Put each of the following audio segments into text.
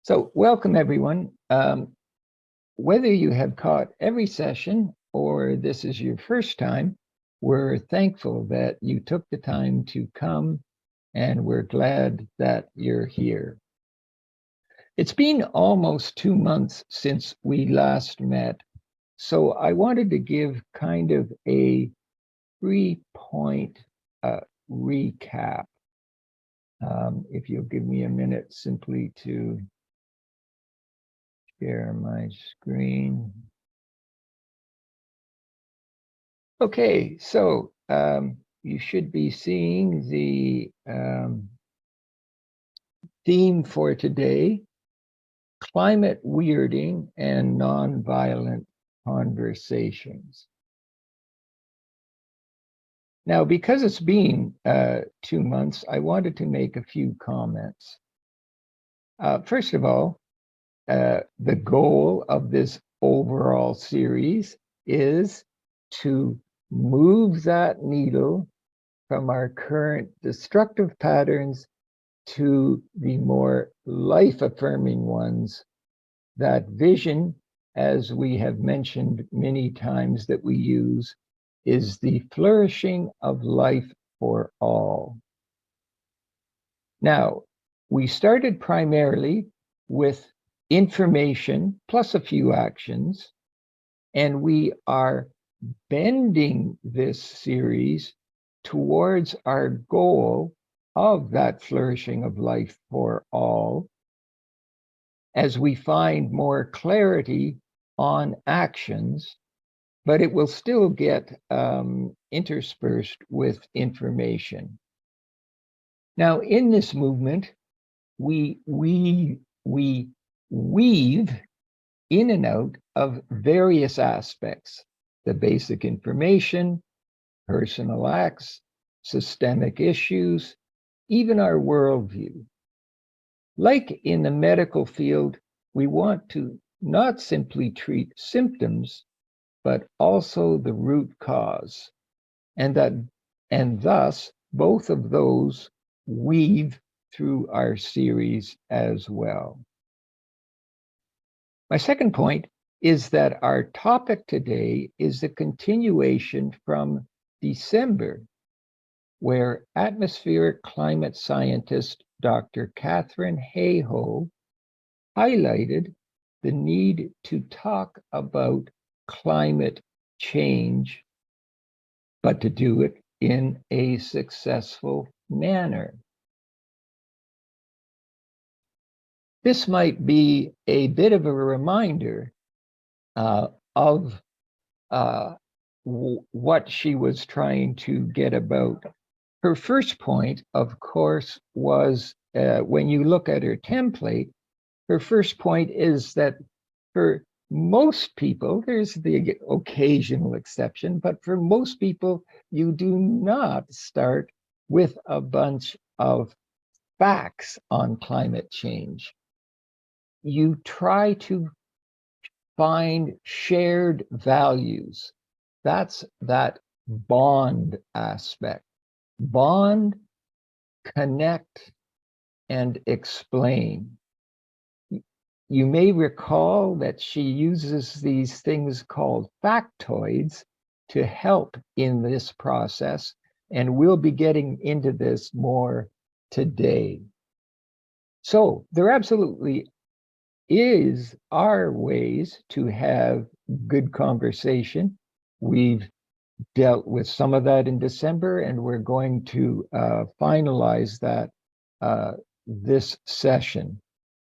So welcome everyone. Whether you have caught every session or this is your first time, we're thankful that you took the time to come and we're glad that you're here. It's been almost 2 months since we last met, so I wanted to give kind of a 3-point recap. If you'll give me a minute simply to share my screen. Okay, so you should be seeing the theme for today: climate weirding and nonviolent conversations. Now, because it's been 2 months, I wanted to make a few comments. First of all, the goal of this overall series is to move that needle from our current destructive patterns to the more life-affirming ones. That vision, as we have mentioned many times that we use, is the flourishing of life for all. Now, we started primarily with information plus a few actions, and we are bending this series towards our goal of that flourishing of life for all as we find more clarity on actions, but it will still get interspersed with information. Now, in this movement, we weave in and out of various aspects: the basic information, personal acts, systemic issues, even our worldview. Like in the medical field, we want to not simply treat symptoms, but also the root cause, and thus both of those weave through our series as well. My second point is that our topic today is a continuation from December, where atmospheric climate scientist Dr. Katharine Hayhoe highlighted the need to talk about climate change, but to do it in a successful manner. This might be a bit of a reminder of what she was trying to get about. Her first point, of course, was when you look at her template, her first point is that for most people, there's the occasional exception, but for most people, you do not start with a bunch of facts on climate change. You try to find shared values. That's that bond aspect. Bond, connect, and explain. You may recall that she uses these things called factoids to help in this process, and we'll be getting into this more today. So there absolutely are ways to have good conversation. We've dealt with some of that in December, and we're going to finalize that this session.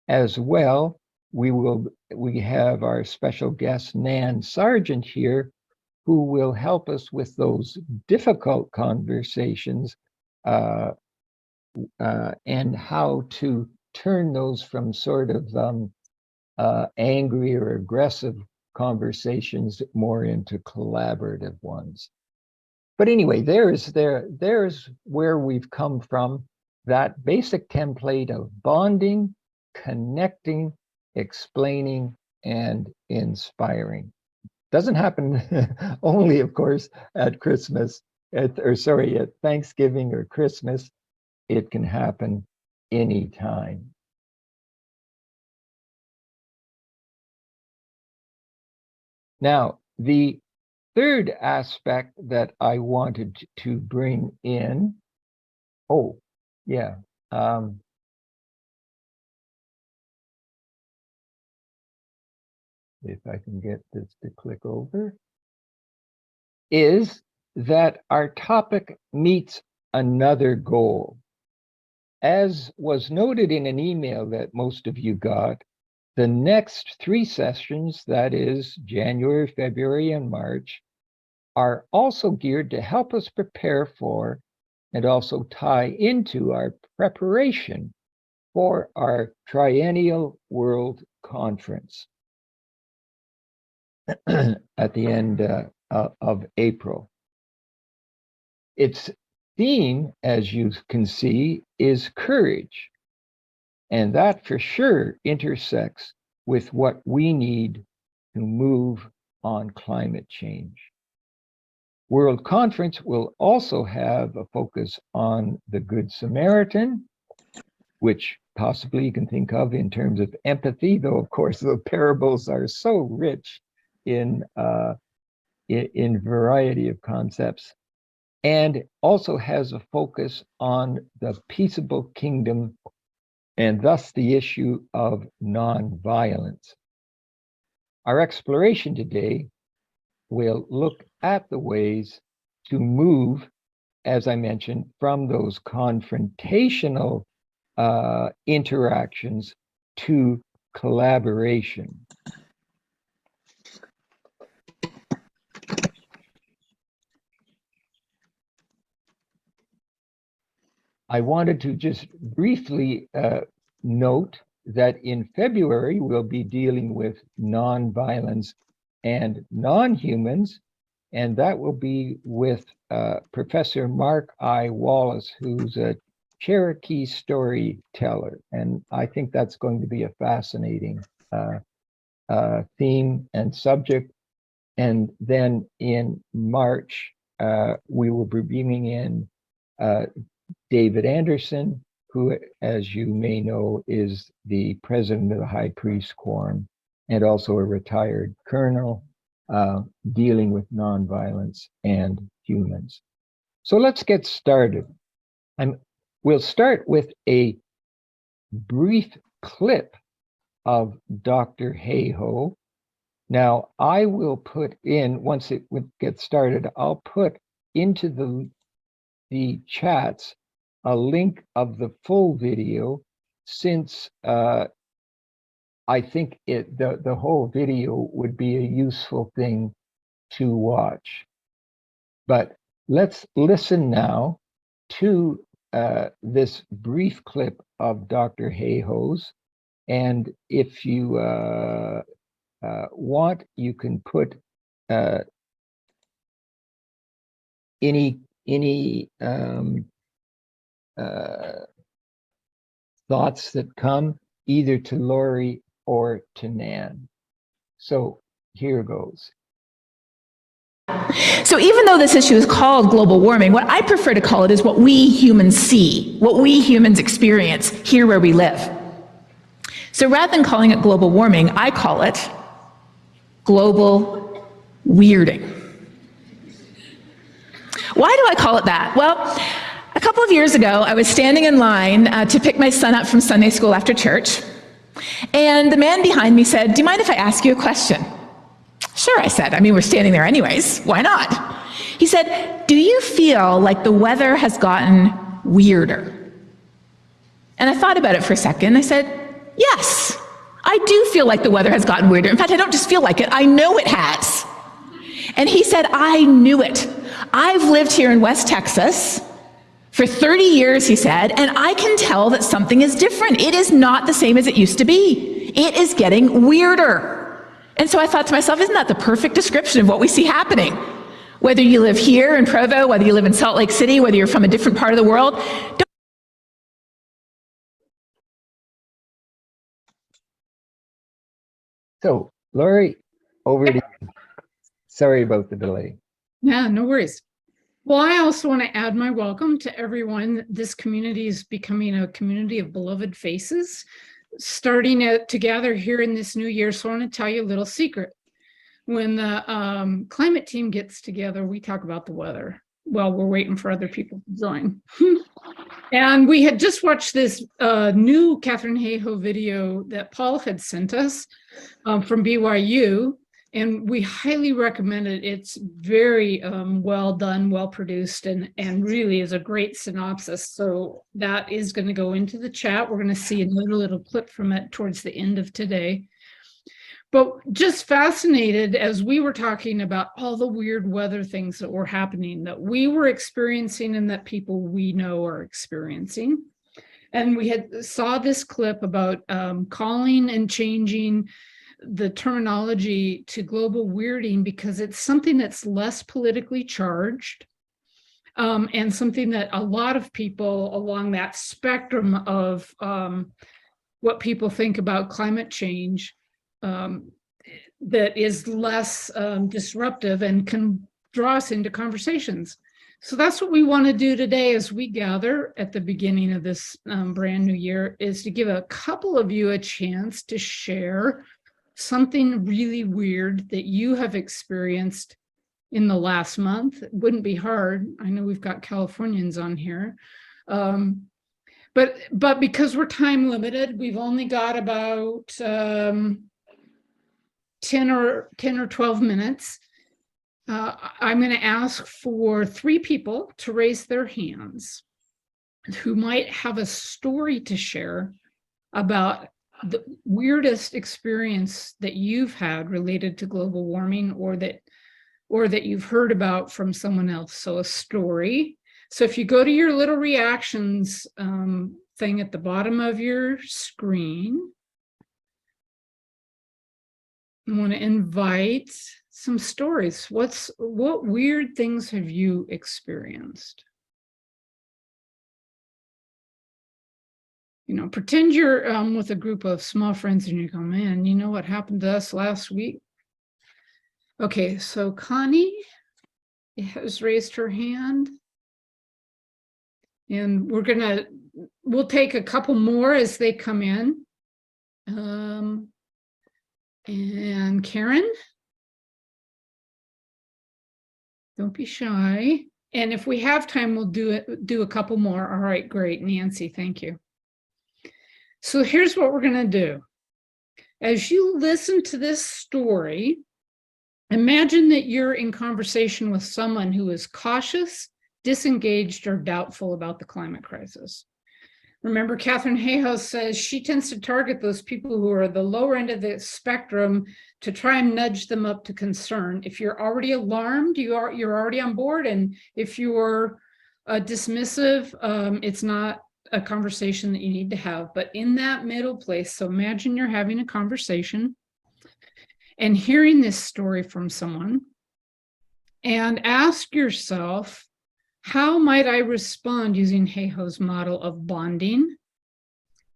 As well, we have our special guest, Nan Sargeant, here, who will help us with those difficult conversations and how to turn those from sort of angry or aggressive conversations more into collaborative ones. But anyway, there's where we've come from, that basic template of bonding, connecting, explaining, and inspiring. Doesn't happen only, of course, at Christmas, at Thanksgiving or Christmas. It can happen anytime. Now, the third aspect that I wanted to bring in, oh, yeah, if I can get this to click over, is that our topic meets another goal. As was noted in an email that most of you got, the next 3 sessions, that is January, February, and March, are also geared to help us prepare for and also tie into our preparation for our Triennial World Conference at the end of April. Its theme, as you can see, is courage. And that for sure intersects with what we need to move on climate change. World Conference will also have a focus on the Good Samaritan, which possibly you can think of in terms of empathy, though of course the parables are so rich in variety of concepts, and also has a focus on the peaceable kingdom and thus the issue of nonviolence. Our exploration today will look at the ways to move, as I mentioned, from those confrontational interactions to collaboration. I wanted to just briefly note that in February, we'll be dealing with nonviolence and non-humans, and that will be with Professor Mark I. Wallace, who's a Cherokee storyteller. And I think that's going to be a fascinating theme and subject. And then in March, we will be bringing in David Anderson, who, as you may know, is the president of the High Priest Quorum and also a retired colonel dealing with nonviolence and humans. So let's get started. We'll start with a brief clip of Dr. Hayhoe. Now, I will put in, once it gets started, I'll put into the chats a link of the full video, since I think the whole video would be a useful thing to watch. But let's listen now to this brief clip of Dr. Hayhoe's. And if you want, you can put any thoughts that come either to Lori or to Nan. So here goes. So even though this issue is called global warming, what I prefer to call it is what we humans see, what we humans experience here where we live. So rather than calling it global warming, I call it global weirding. Why do I call it that? Well, a couple of years ago, I was standing in line to pick my son up from Sunday school after church, and the man behind me said, "Do you mind if I ask you a question?" "Sure," I said. I mean, we're standing there anyways. Why not? He said, "Do you feel like the weather has gotten weirder?" And I thought about it for a second. I said, "Yes, I do feel like the weather has gotten weirder. In fact, I don't just feel like it, I know it has." And he said, "I knew it. I've lived here in West Texas for 30 years, he said, and I can tell that something is different. It is not the same as it used to be. It is getting weirder." And so I thought to myself, isn't that the perfect description of what we see happening? Whether you live here in Provo, whether you live in Salt Lake City, whether you're from a different part of the world. So, Lori, over to you. Sorry about the delay. Yeah, no worries. Well, I also want to add my welcome to everyone. This community is becoming a community of beloved faces, starting to gather here in this new year. So I want to tell you a little secret. when the climate team gets together, we talk about the weather while we're waiting for other people to join. And we had just watched this new Katharine Hayhoe video that Paul had sent us from BYU, and we highly recommend it. It's very well done, well produced, and really is a great synopsis. So that is going to go into the chat. We're going to see another little clip from it towards the end of today. But just fascinated as we were talking about all the weird weather things that were happening, that we were experiencing and that people we know are experiencing. And we had saw this clip about calling and changing the terminology to global weirding because it's something that's less politically charged and something that a lot of people along that spectrum of what people think about climate change that is less disruptive and can draw us into conversations. So that's what we want to do today as we gather at the beginning of this brand new year, is to give a couple of you a chance to share something really weird that you have experienced in the last month. It wouldn't be hard. I know we've got Californians on here. But because we're time limited, we've only got about 10 or 12 minutes. I'm going to ask for 3 people to raise their hands who might have a story to share about the weirdest experience that you've had related to global warming, or that you've heard about from someone else. So a story. So if you go to your little reactions thing at the bottom of your screen, I want to invite some stories. What weird things have you experienced? You know, pretend you're with a group of small friends and you go, man, you know what happened to us last week? Okay, so Connie has raised her hand. And we'll take a couple more as they come in. And Karen, don't be shy. And if we have time, we'll do a couple more. All right, great. Nancy, thank you. So here's what we're going to do. As you listen to this story, imagine that you're in conversation with someone who is cautious, disengaged, or doubtful about the climate crisis. Remember, Katharine Hayhoe says she tends to target those people who are the lower end of the spectrum to try and nudge them up to concern. If you're already alarmed, you're already on board. And if you're dismissive, it's not a conversation that you need to have. But in that middle place, so imagine you're having a conversation and hearing this story from someone, and ask yourself, how might I respond using Hayhoe's model of bonding,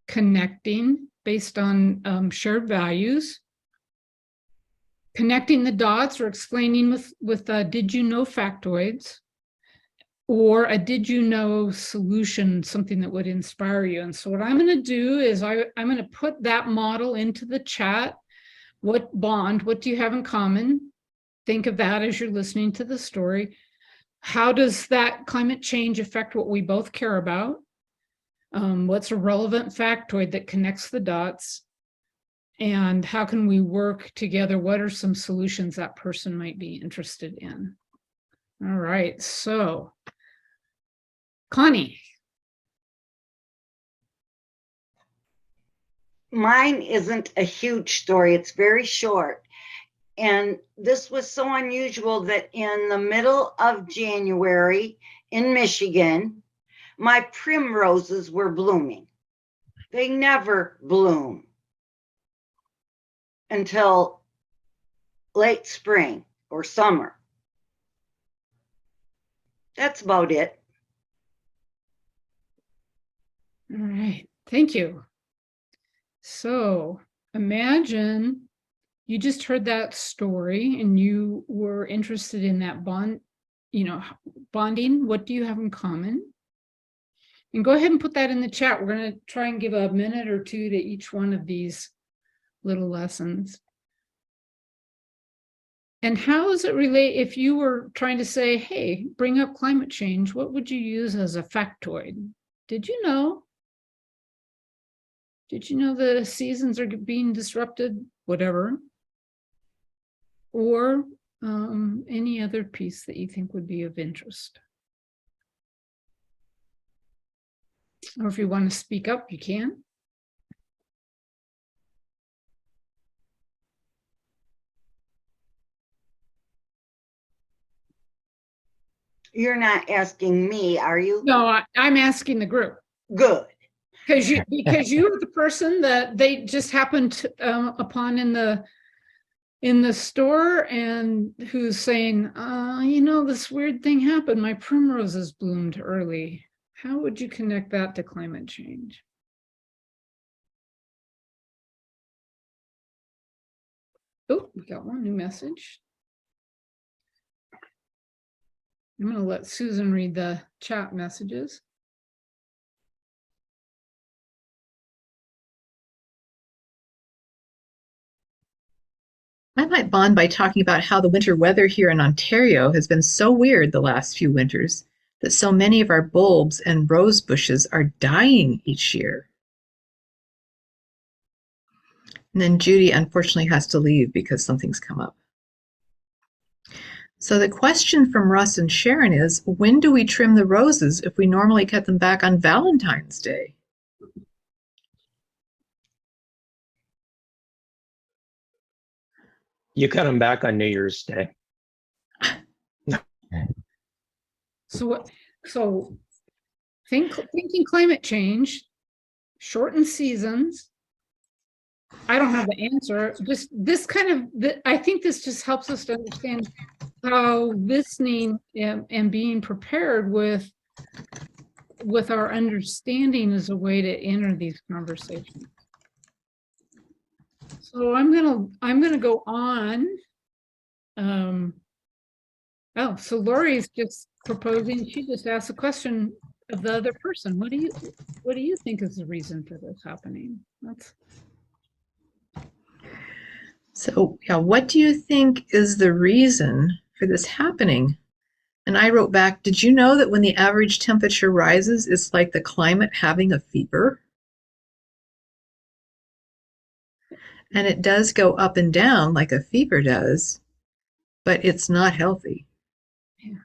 connecting based on shared values, connecting the dots or explaining with did you know factoids, or a did you know solution, something that would inspire you. And so what I'm going to do is I'm going to put that model into the chat. What do you have in common? Think of that as you're listening to the story. How does that climate change affect what we both care about? What's a relevant factoid that connects the dots? And how can we work together? What are some solutions that person might be interested in? All right, so Connie. Mine isn't a huge story. It's very short. And this was so unusual that in the middle of January in Michigan, my primroses were blooming. They never bloom until late spring or summer. That's about it. All right, thank you. So imagine you just heard that story and you were interested in that bonding. What do you have in common? And go ahead and put that in the chat. We're going to try and give a minute or two to each one of these little lessons. And how does it relate if you were trying to say, hey, bring up climate change, what would you use as a factoid? Did you know? Did you know the seasons are being disrupted? Whatever. Or any other piece that you think would be of interest. Or if you want to speak up, you can. You're not asking me, are you? No, I'm asking the group. Good. Because you're the person that they just happened upon in the store, and who's saying, you know, this weird thing happened. My primroses bloomed early. How would you connect that to climate change? Oh, we got one new message. I'm going to let Susan read the chat messages. I might bond by talking about how the winter weather here in Ontario has been so weird the last few winters that so many of our bulbs and rose bushes are dying each year. And then Judy unfortunately has to leave because something's come up. So the question from Russ and Sharon is, when do we trim the roses if we normally cut them back on Valentine's Day? You cut them back on New Year's Day. So thinking climate change, shortened seasons. I don't have the answer. Just this kind of, I think this just helps us to understand how listening and being prepared with our understanding is a way to enter these conversations. So I'm gonna go on. Oh, so Lori's just proposing. She just asked a question of the other person. What do you think is the reason for this happening? So yeah, what do you think is the reason for this happening? And I wrote back, did you know that when the average temperature rises, it's like the climate having a fever? And it does go up and down like a fever does, but it's not healthy. Yeah.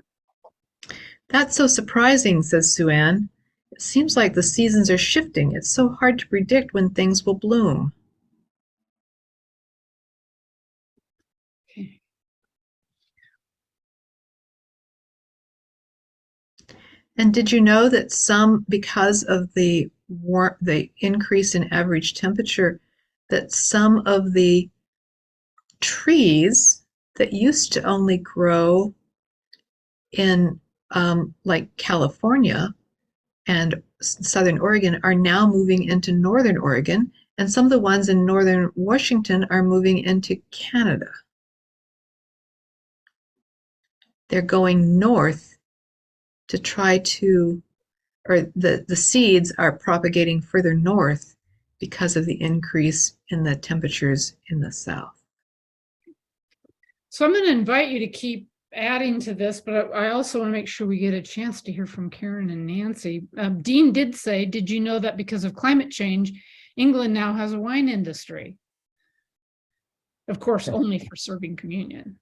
That's so surprising, says Sue Ann. It seems like the seasons are shifting. It's so hard to predict when things will bloom. Okay. And did you know that because of the increase in average temperature, that some of the trees that used to only grow in like California and Southern Oregon are now moving into Northern Oregon, and some of the ones in Northern Washington are moving into Canada. They're going north to try to, or the seeds are propagating further north because of the increase in the temperatures in the south. So I'm going to invite you to keep adding to this, but I also want to make sure we get a chance to hear from Karen and Nancy. Dean did say, did you know that because of climate change, England now has a wine industry? Of course, only for serving communion.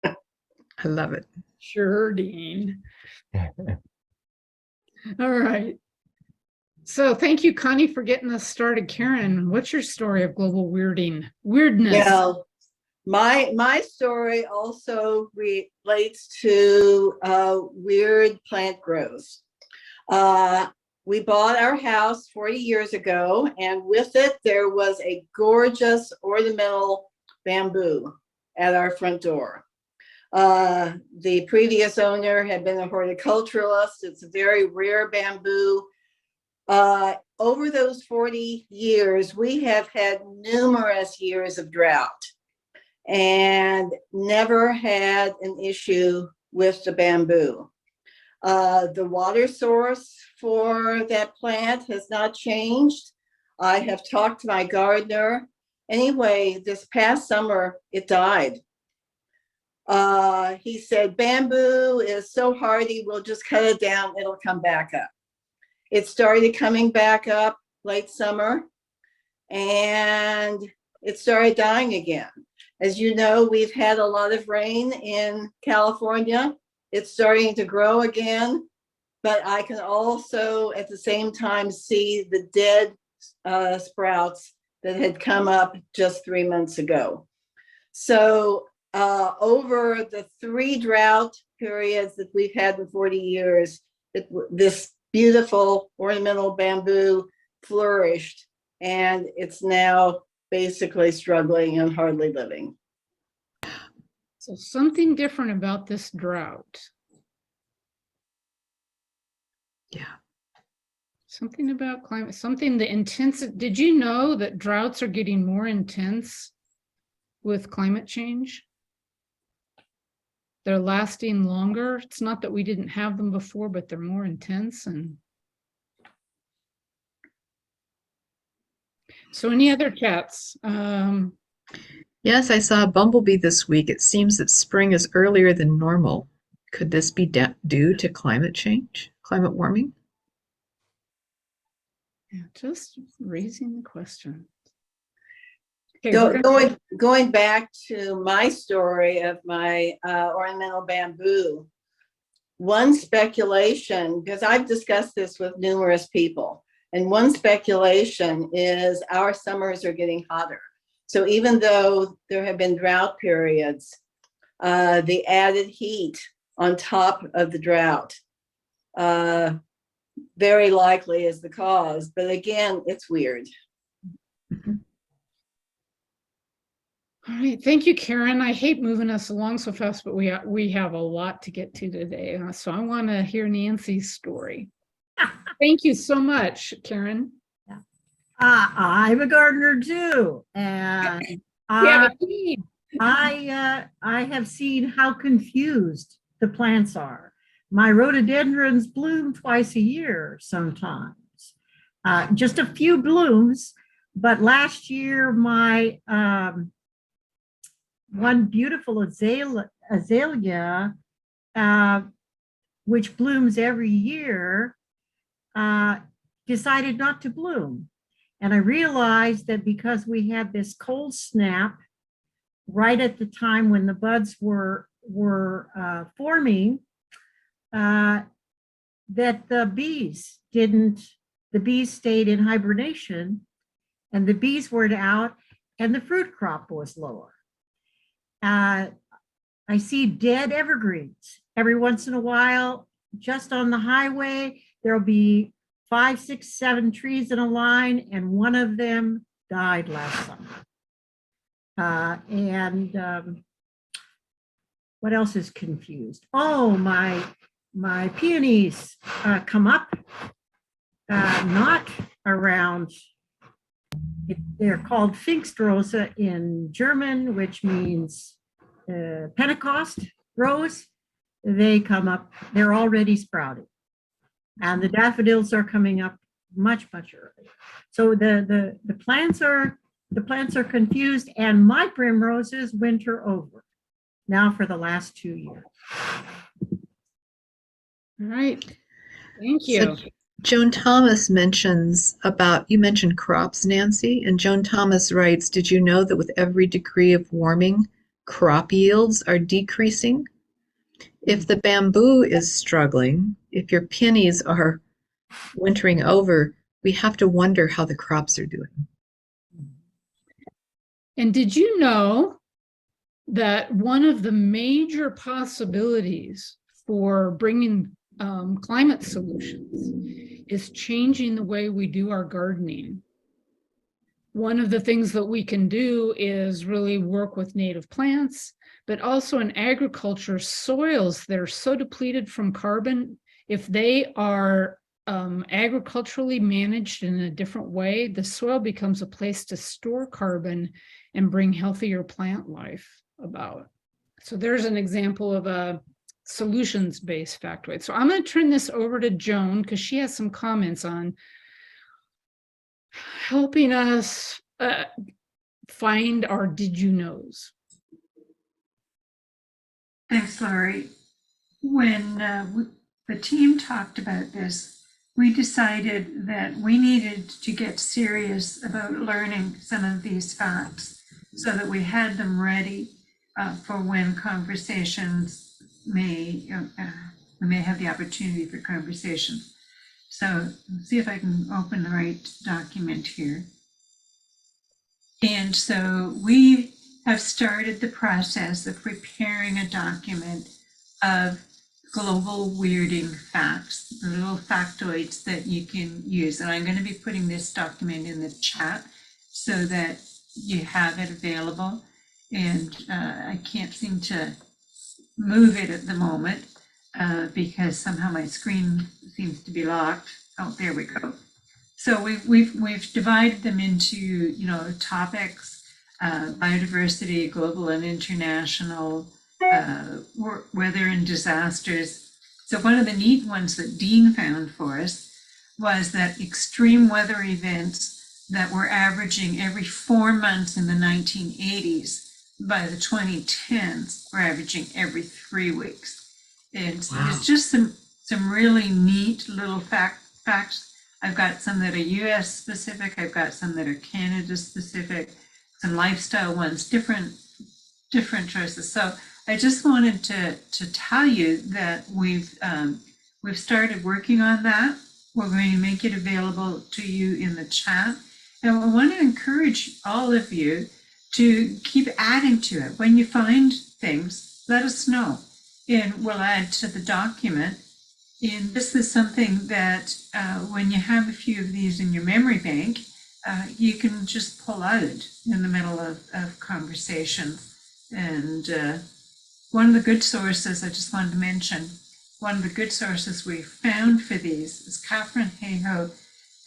I love it. Sure, Dean. All right. So thank you, Connie, for getting us started. Karen, what's your story of global weirdness? Well, my story also relates to weird plant growth. We bought our house 40 years ago, and with it, there was a gorgeous ornamental bamboo at our front door. The previous owner had been a horticulturalist. It's a very rare bamboo. Over those 40 years, we have had numerous years of drought and never had an issue with the bamboo. The water source for that plant has not changed. I have talked to my gardener. Anyway, this past summer, it died. He said, bamboo is so hardy, we'll just cut it down, it'll come back up. It started coming back up late summer, and it started dying again. As you know, we've had a lot of rain in California. It's starting to grow again, but I can also at the same time see the dead sprouts that had come up just 3 months ago. So over the 3 drought periods that we've had in 40 years, this beautiful ornamental bamboo flourished, and it's now basically struggling and hardly living. So something different about this drought. Yeah. Something about climate, something the intensity. Did you know that droughts are getting more intense with climate change? They're lasting longer. It's not that we didn't have them before, but they're more intense. And so any other chats? Yes, I saw a bumblebee this week. It seems that spring is earlier than normal. Could this be due to climate change, climate warming? Yeah, just raising the question. Okay, Going back to my story of my ornamental bamboo, one speculation, because I've discussed this with numerous people, and one speculation is our summers are getting hotter. So even though there have been drought periods, the added heat on top of the drought very likely is the cause. But again, it's weird. Mm-hmm. All right, thank you, Karen. I hate moving us along so fast, but we have a lot to get to today. So I want to hear Nancy's story. Thank you so much, Karen. I'm a gardener too, and I have seen how confused the plants are. My rhododendrons bloom twice a year sometimes, just a few blooms. But last year, my one beautiful azalea, which blooms every year, decided not to bloom. And I realized that because we had this cold snap right at the time when the buds were forming, that the bees stayed in hibernation, and the bees were out, and the fruit crop was lower. I see dead evergreens every once in a while. Just on the highway, there'll be 5, 6, 7 trees in a line, and one of them died last summer. What else is confused? Oh, my peonies come up, not around. They're called Pfingstrose in German, which means Pentecost rose. They come up, they're already sprouting. And the daffodils are coming up much earlier. So the plants are confused, and my primroses winter over now for the last 2 years. All right, thank you. So Joan Thomas mentions you mentioned crops, Nancy, and Joan Thomas writes, did you know that with every degree of warming, crop yields are decreasing? If the bamboo is struggling, if your peonies are wintering over, we have to wonder how the crops are doing. And did you know that one of the major possibilities for bringing climate solutions is changing the way we do our gardening? One of the things that we can do is really work with native plants, but also in agriculture, soils that are so depleted from carbon, if they are agriculturally managed in a different way, the soil becomes a place to store carbon and bring healthier plant life about. So there's an example of a solutions-based factoid. So I'm going to turn this over to Joan because she has some comments on helping us find our did you knows. Thanks, Laurie. When the team talked about this, we decided that we needed to get serious about learning some of these facts so that we had them ready for when conversations we may have the opportunity for conversations. So let's see if I can open the right document here. And so we have started the process of preparing a document of global weirding facts, the little factoids that you can use. And I'm going to be putting this document in the chat so that you have it available. And I can't seem to move it at the moment because somehow my screen seems to be locked. Oh, there we go. So we've divided them into, topics, biodiversity, global and international, weather and disasters. So one of the neat ones that Dean found for us was that extreme weather events that were averaging every 4 months in the 1980s, by the 2010s, were averaging every 3 weeks. And so there's just some really neat little facts. I've got some that are US specific, I've got some that are Canada specific, some lifestyle ones, different choices. So I just wanted to tell you that we've started working on that. We're going to make it available to you in the chat. And I want to encourage all of you to keep adding to it. When you find things, let us know, and we'll add to the document. And this is something that when you have a few of these in your memory bank, you can just pull out in the middle of conversations. And one of the good sources, I just wanted to mention, one of the good sources we found for these is Katharine Hayhoe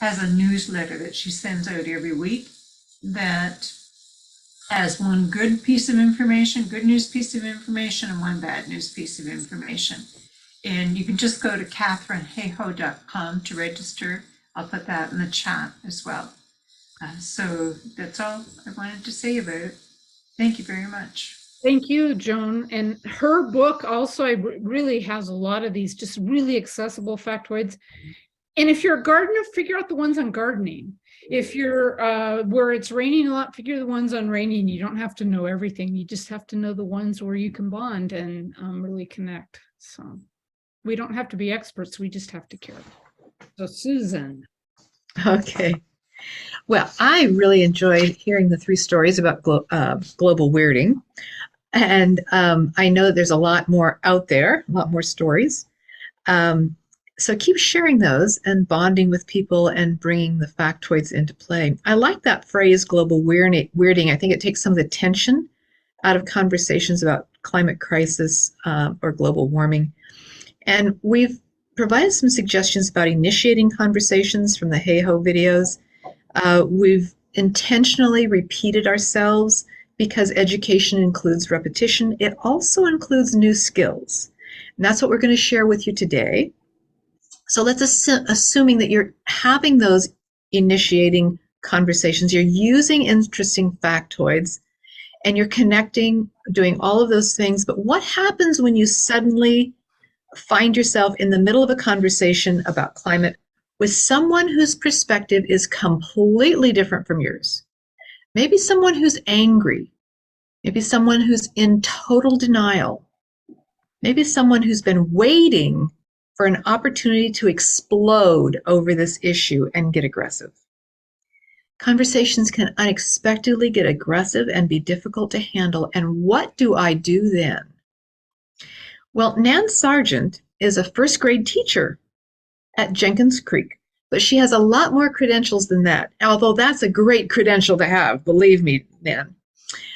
has a newsletter that she sends out every week that has one good piece of information, good news piece of information, and one bad news piece of information. And you can just go to katharineHayhoe.com to register. I'll put that in the chat as well. So that's all I wanted to say about it. Thank you very much. Thank you, Joan. And her book also really has a lot of these just really accessible factoids. And if you're a gardener, figure out the ones on gardening. If you're where it's raining a lot, figure the ones on raining. You don't have to know everything. You just have to know the ones where you can bond and really connect. So we don't have to be experts. We just have to care. So Susan. Okay. Well, I really enjoyed hearing the 3 stories about global weirding. And I know that there's a lot more out there, a lot more stories. So keep sharing those and bonding with people and bringing the factoids into play. I like that phrase, global weirding. I think it takes some of the tension out of conversations about climate crisis or global warming. And we've provided some suggestions about initiating conversations from the Hayhoe videos. We've intentionally repeated ourselves because education includes repetition. It also includes new skills. And that's what we're going to share with you today. So let's assuming that you're having those initiating conversations, you're using interesting factoids, and you're connecting, doing all of those things. But what happens when you suddenly find yourself in the middle of a conversation about climate with someone whose perspective is completely different from yours? Maybe someone who's angry, maybe someone who's in total denial, maybe someone who's been waiting for an opportunity to explode over this issue and get aggressive. Conversations can unexpectedly get aggressive and be difficult to handle. And what do I do then? Well, Nan Sargeant is a first grade teacher at Jenkins Creek, but she has a lot more credentials than that, although that's a great credential to have, believe me, Nan.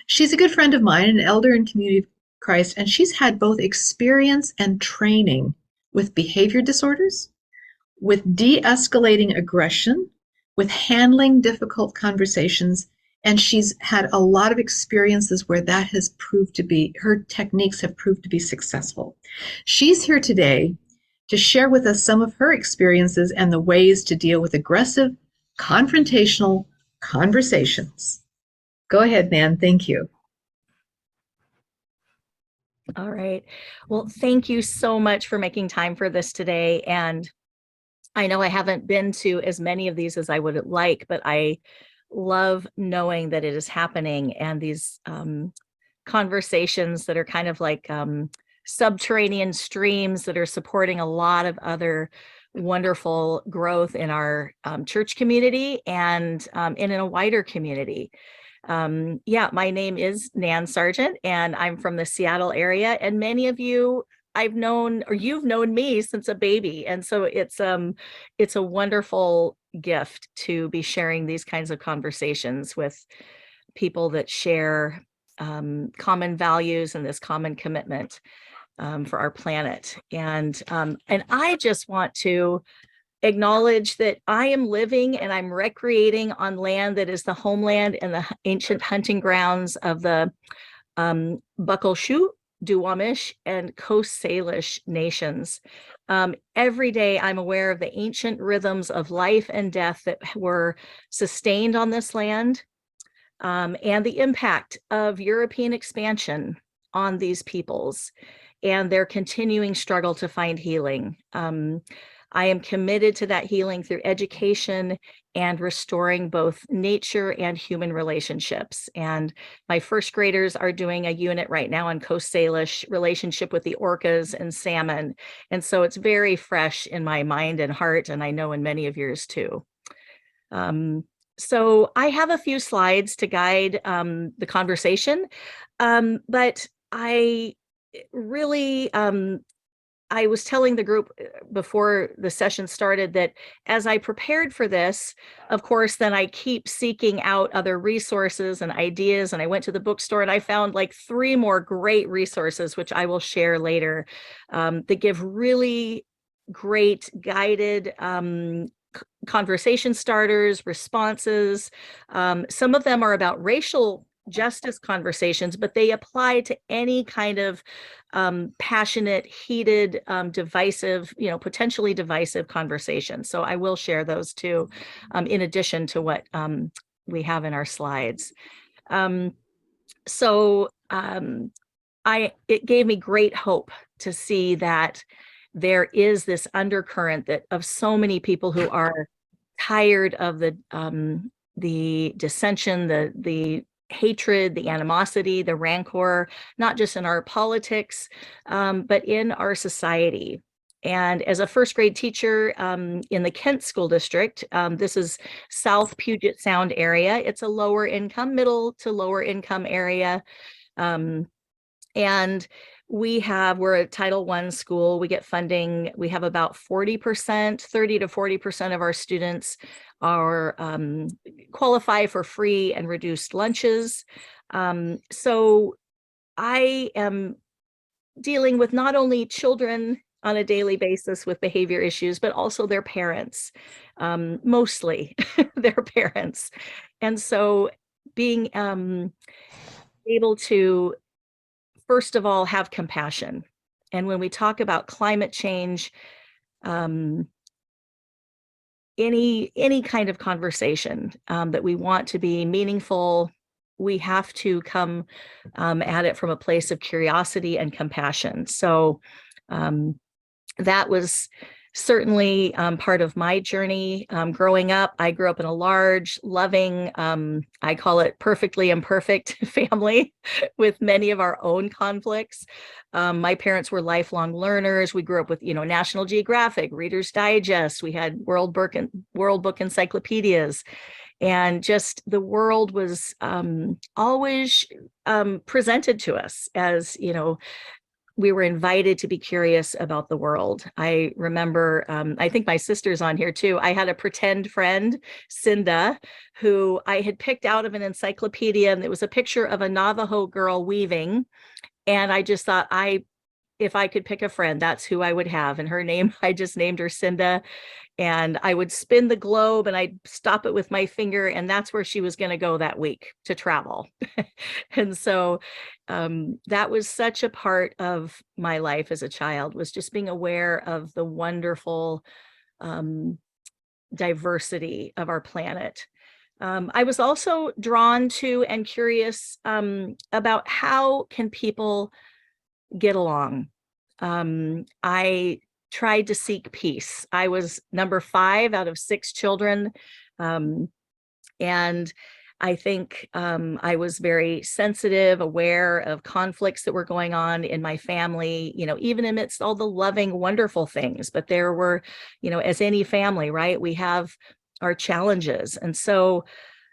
She's a good friend of mine, an elder in Community of Christ, and she's had both experience and training with behavior disorders, with de-escalating aggression, with handling difficult conversations, and she's had a lot of experiences where that has proved to be, her techniques have proved to be successful. She's here today to share with us some of her experiences and the ways to deal with aggressive, confrontational conversations. Go ahead, Nan. Thank you. All right. Well, thank you so much for making time for this today. And I know I haven't been to as many of these as I would like, but I love knowing that it is happening, and these conversations that are kind of like subterranean streams that are supporting a lot of other wonderful growth in our church community and in a wider community. Yeah, my name is Nan Sargeant, and I'm from the Seattle area. And many of you I've known, or you've known me since a baby, and so it's a wonderful gift to be sharing these kinds of conversations with people that share common values and this common commitment for our planet. And I just want to acknowledge that I am living and I'm recreating on land that is the homeland and the ancient hunting grounds of the Buckle-Shoo, Duwamish, and Coast Salish nations. Every day I'm aware of the ancient rhythms of life and death that were sustained on this land, and the impact of European expansion on these peoples and their continuing struggle to find healing. I am committed to that healing through education and restoring both nature and human relationships. And my first graders are doing a unit right now on Coast Salish relationship with the orcas and salmon. And so it's very fresh in my mind and heart, and I know in many of yours too. So I have a few slides to guide the conversation, but I really, I was telling the group before the session started that as I prepared for this, of course, then I keep seeking out other resources and ideas. And I went to the bookstore and I found like 3 more great resources, which I will share later, that give really great guided conversation starters, responses. Some of them are about racial justice conversations, but they apply to any kind of passionate, heated, divisive, potentially divisive conversation. So I will share those too, in addition to what we have in our slides. It gave me great hope to see that there is this undercurrent that of so many people who are tired of the dissension, the hatred, the animosity, the rancor, not just in our politics, but in our society. And as a first grade teacher in the Kent School District, this is South Puget Sound area. It's a lower income, middle to lower income area. And we're a Title I school. We get funding. We have about 40%, 30 to 40% of our students are qualify for free and reduced lunches. So I am dealing with not only children on a daily basis with behavior issues, but also their parents, mostly their parents. And so being able to, first of all, have compassion. And when we talk about climate change, any kind of conversation that we want to be meaningful, we have to come at it from a place of curiosity and compassion. So that was certainly part of my journey growing up. I grew up in a large, loving, I call it perfectly imperfect family with many of our own conflicts. My parents were lifelong learners. We grew up with, National Geographic, Reader's Digest. We had World Book encyclopedias. And just the world was always presented to us as, we were invited to be curious about the world. I remember, I think my sister's on here too. I had a pretend friend, Cinda, who I had picked out of an encyclopedia, and it was a picture of a Navajo girl weaving. And I just thought, if I could pick a friend, that's who I would have. And her name, I just named her Cinda. And I would spin the globe and I'd stop it with my finger, and that's where she was going to go that week to travel. And so that was such a part of my life as a child, was just being aware of the wonderful diversity of our planet. I was also drawn to and curious about how can people get along. I tried to seek peace. I was number 5 out of 6 children. And I think I was very sensitive, aware of conflicts that were going on in my family, even amidst all the loving, wonderful things. But there were, as any family, right, we have our challenges. And so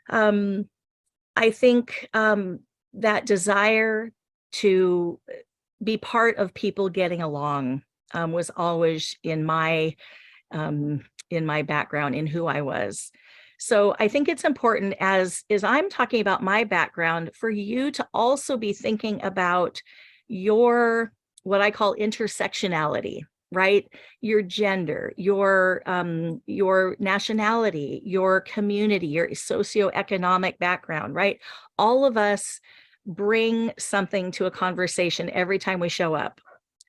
I think that desire to be part of people getting along was always in my background, in who I was. So I think it's important, as I'm talking about my background, for you to also be thinking about your, what I call intersectionality, right? Your gender, your nationality, your community, your socioeconomic background, right? All of us bring something to a conversation every time we show up.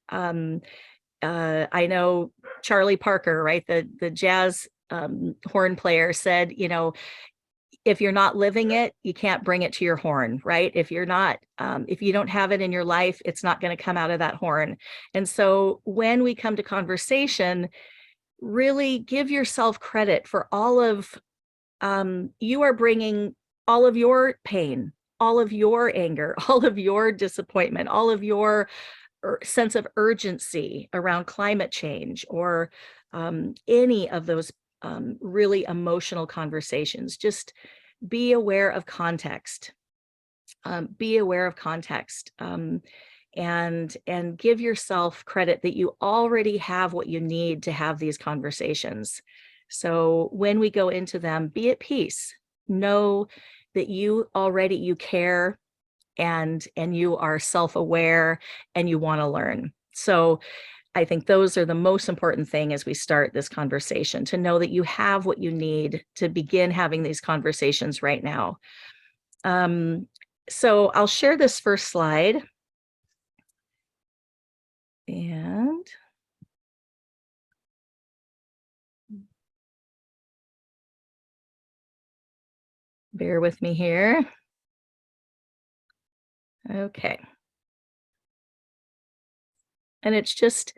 I know Charlie Parker, right? The jazz horn player said, if you're not living it, you can't bring it to your horn, right? If you're not, if you don't have it in your life, it's not going to come out of that horn. And so when we come to conversation, really give yourself credit for all of, you are bringing all of your pain, all of your anger, all of your disappointment, all of your sense of urgency around climate change, or any of those really emotional conversations. Just be aware of context. Be aware of context, and give yourself credit that you already have what you need to have these conversations. So when we go into them, be at peace. Know that you care, and you are self-aware, and you want to learn. So I think those are the most important thing as we start this conversation, to know that you have what you need to begin having these conversations right now. So I'll share this first slide. And bear with me here. Okay. And it's just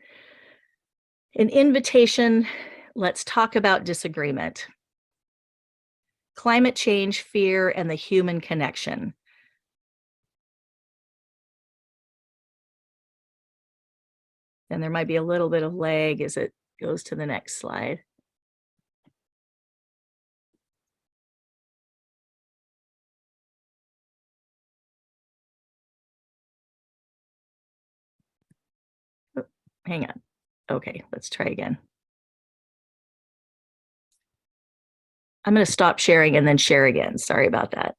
an invitation. Let's talk about disagreement. Climate change, fear, and the human connection. And there might be a little bit of lag as it goes to the next slide. Oh, hang on. Okay, let's try again. I'm going to stop sharing and then share again. Sorry about that.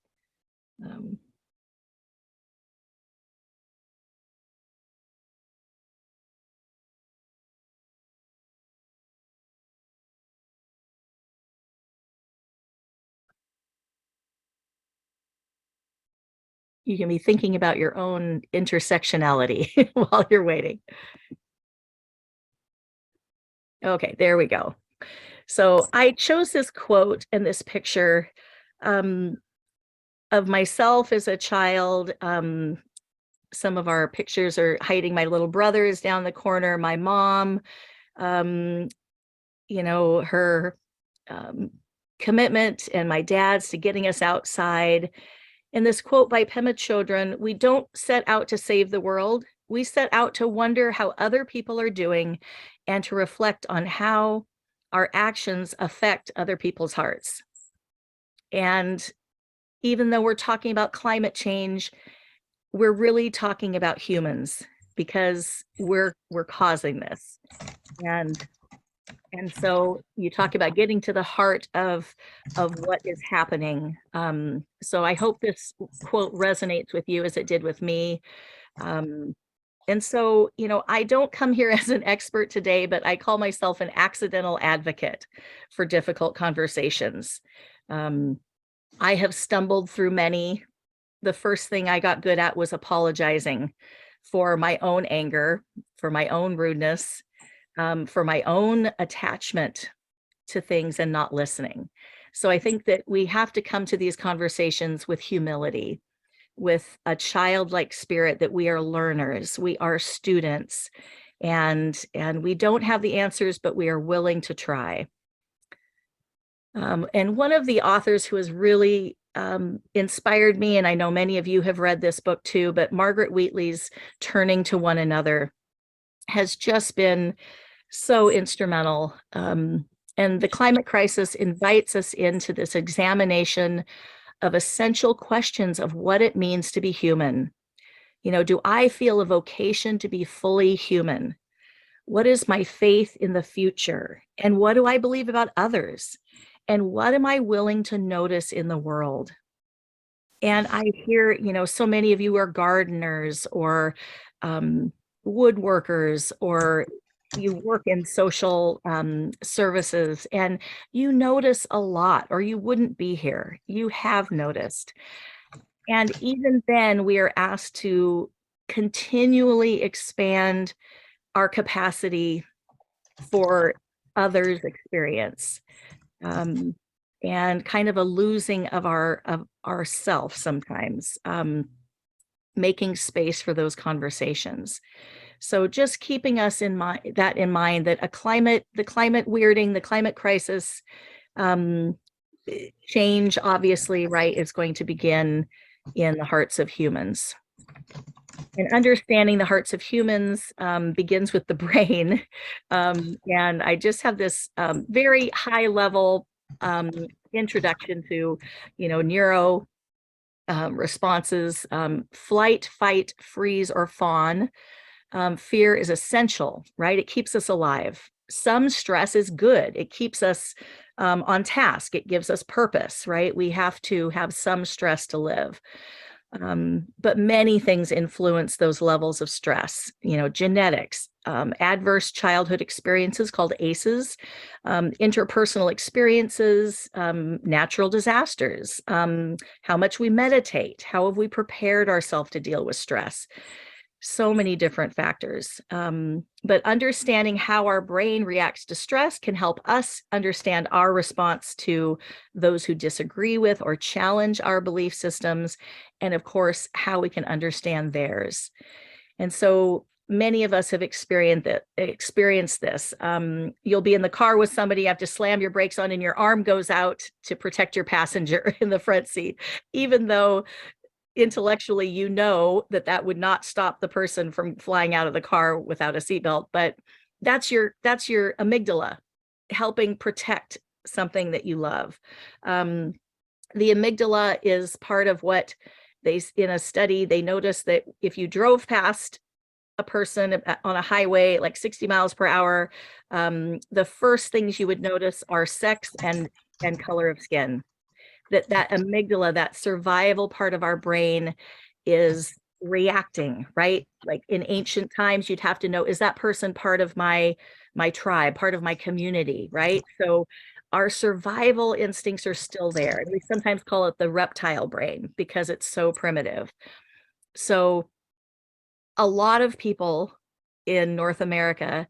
You can be thinking about your own intersectionality while you're waiting. Okay, there we go. So I chose this quote and this picture of myself as a child. Some of our pictures are hiding my little brothers down the corner, my mom, her commitment, and my dad's to getting us outside. And this quote by Pema Chodron: "We don't set out to save the world. We set out to wonder how other people are doing, and to reflect on how our actions affect other people's hearts." And even though we're talking about climate change, we're really talking about humans, because we're causing this. And so you talk about getting to the heart of what is happening. So I hope this quote resonates with you as it did with me. And so, I don't come here as an expert today, but I call myself an accidental advocate for difficult conversations. I have stumbled through many. The first thing I got good at was apologizing for my own anger, for my own rudeness, for my own attachment to things and not listening. So I think that we have to come to these conversations with humility, with a childlike spirit that we are learners, we are students, and we don't have the answers, but we are willing to try. And one of the authors who has really inspired me, and I know many of you have read this book too, but Margaret Wheatley's Turning to One Another has just been so instrumental. And the climate crisis invites us into this examination of essential questions of what it means to be human. You know, do I feel a vocation to be fully human? What is my faith in the future? And what do I believe about others? And what am I willing to notice in the world? And I hear, you know, so many of you are gardeners or woodworkers, or you work in social services, and you notice a lot, or you wouldn't be here. You have noticed. And even then, we are asked to continually expand our capacity for others' experience, and kind of a losing of ourself sometimes, making space for those conversations. So just keeping us in mind that the climate weirding, the climate crisis, change, obviously, right, is going to begin in the hearts of humans. And understanding the hearts of humans begins with the brain. And I just have this very high level introduction to, you know, neuro responses, flight, fight, freeze, or fawn. Fear is essential, right? It keeps us alive. Some stress is good. It keeps us on task. It gives us purpose, right? We have to have some stress to live. But many things influence those levels of stress, you know, genetics, adverse childhood experiences called ACEs, interpersonal experiences, natural disasters, how much we meditate, how have we prepared ourselves to deal with stress. So many different factors. But understanding how our brain reacts to stress can help us understand our response to those who disagree with or challenge our belief systems, and of course, how we can understand theirs. And so many of us have experienced this. You'll be in the car with somebody, you have to slam your brakes on, and your arm goes out to protect your passenger in the front seat, even though intellectually, you know that would not stop the person from flying out of the car without a seatbelt, but that's your amygdala helping protect something that you love. The amygdala is part of what in a study, they noticed that if you drove past a person on a highway like 60 miles per hour, the first things you would notice are sex and color of skin. That amygdala, that survival part of our brain, is reacting, right? Like in ancient times, you'd have to know, is that person part of my tribe, part of my community, right? So our survival instincts are still there. And we sometimes call it the reptile brain because it's so primitive. So a lot of people in North America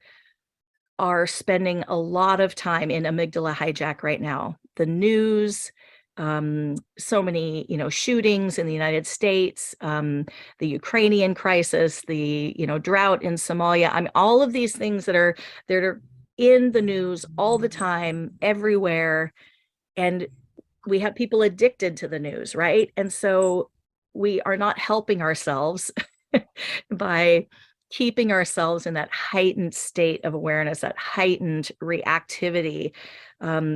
are spending a lot of time in amygdala hijack right now. The news, so many, you know, shootings in the United States, the Ukrainian crisis, the, you know, drought in Somalia. I mean, all of these things that are in the news all the time, everywhere. And we have people addicted to the news, right? And so we are not helping ourselves by keeping ourselves in that heightened state of awareness, that heightened reactivity,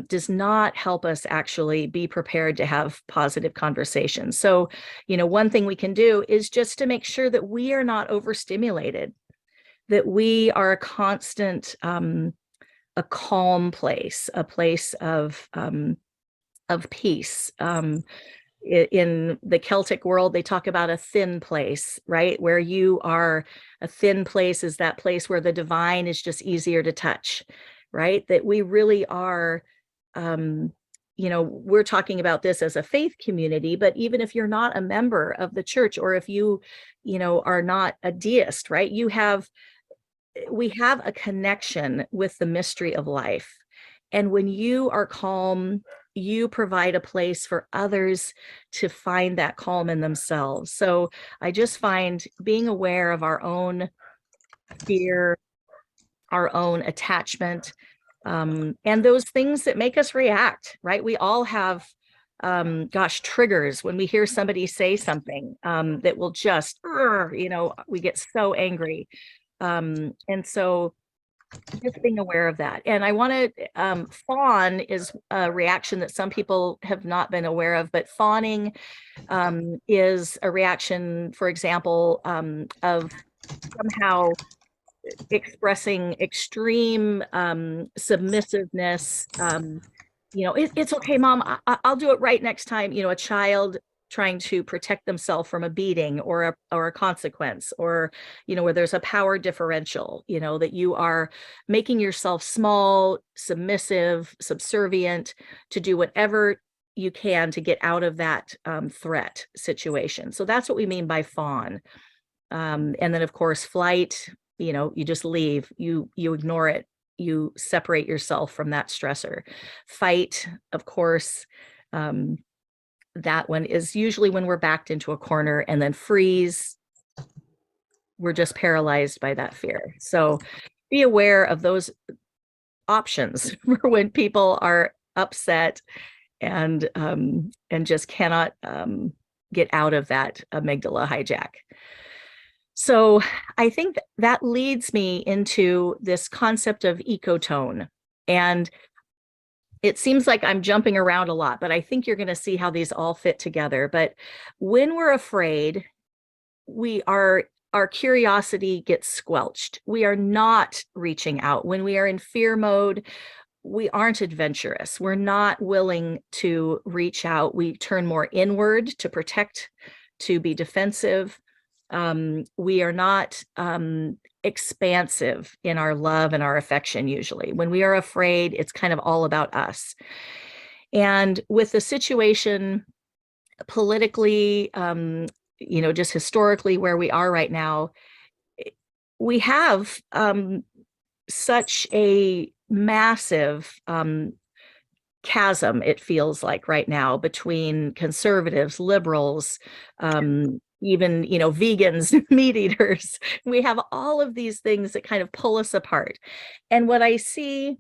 does not help us actually be prepared to have positive conversations. So, you know, one thing we can do is just to make sure that we are not overstimulated, that we are a constant, a calm place, a place of peace. In the Celtic world, they talk about a thin place, right? Where you are, a thin place is that place where the divine is just easier to touch, right? That we really are, you know, we're talking about this as a faith community, but even if you're not a member of the church, or if you know, are not a deist, right? We have a connection with the mystery of life. And when you are calm you provide a place for others to find that calm in themselves. So I just find being aware of our own fear, our own attachment, and those things that make us react, right? We all have, triggers when we hear somebody say something that will just, we get so angry. And so just being aware of that. And I want to, fawn is a reaction that some people have not been aware of, but fawning is a reaction, for example, of somehow expressing extreme submissiveness. It's okay, mom, I'll do it right next time. A child trying to protect themselves from a beating or a consequence, or where there's a power differential, that you are making yourself small, submissive, subservient to do whatever you can to get out of that threat situation. So that's what we mean by fawn. And then of course flight, you just leave, you ignore it, you separate yourself from that stressor. Fight, of course, that one is usually when we're backed into a corner. And then freeze, we're just paralyzed by that fear. So be aware of those options for when people are upset and just cannot get out of that amygdala hijack. So I think that leads me into this concept of ecotone. And it seems like I'm jumping around a lot, but I think you're going to see how these all fit together. But when we're afraid, our curiosity gets squelched. We are not reaching out. When we are in fear mode, we aren't adventurous. We're not willing to reach out. We turn more inward to protect, to be defensive. We are not expansive in our love and our affection usually. When we are afraid, it's kind of all about us. And with the situation politically, just historically where we are right now, we have such a massive chasm, it feels like right now, between conservatives, liberals, even, vegans, meat eaters. We have all of these things that kind of pull us apart. And what I see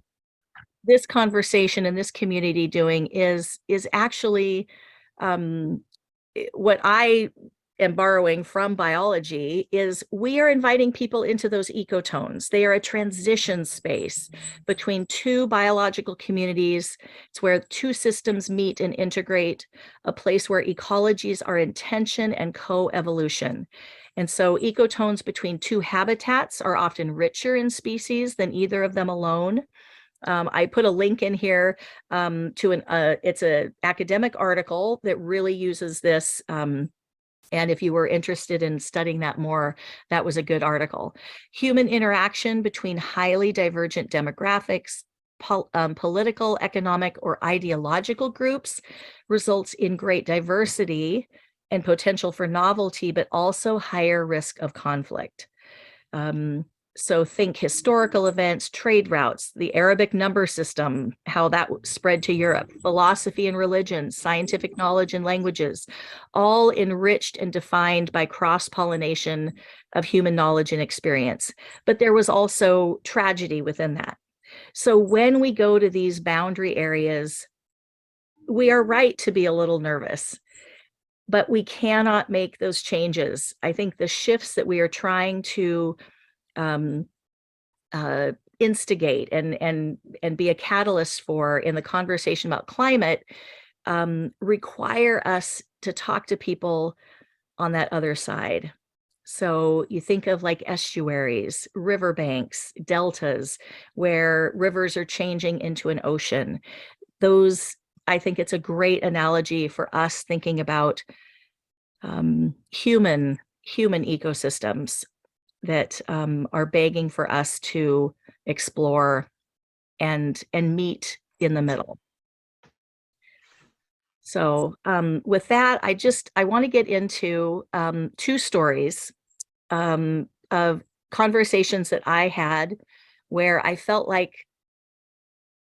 this conversation and this community doing is actually what I am borrowing from biology is we are inviting people into those ecotones. They are a transition space between two biological communities. It's where two systems meet and integrate, a place where ecologies are in tension and co-evolution. And so ecotones between two habitats are often richer in species than either of them alone. I put a link in here to it's an academic article that really uses this. And if you were interested in studying that more, that was a good article. Human interaction between highly divergent demographics, political, economic, or ideological groups results in great diversity and potential for novelty, but also higher risk of conflict. So think historical events, trade routes, the Arabic number system, how that spread to Europe, philosophy and religion, scientific knowledge and languages, all enriched and defined by cross-pollination of human knowledge and experience. But there was also tragedy within that. So when we go to these boundary areas, we are right to be a little nervous, but we cannot make those changes. I think the shifts that we are trying to instigate and be a catalyst for in the conversation about climate require us to talk to people on that other side. So you think of like estuaries, riverbanks, deltas, where rivers are changing into an ocean. Those, I think it's a great analogy for us thinking about human ecosystems that are begging for us to explore and meet in the middle. So with that, I want to get into two stories of conversations that I had where I felt like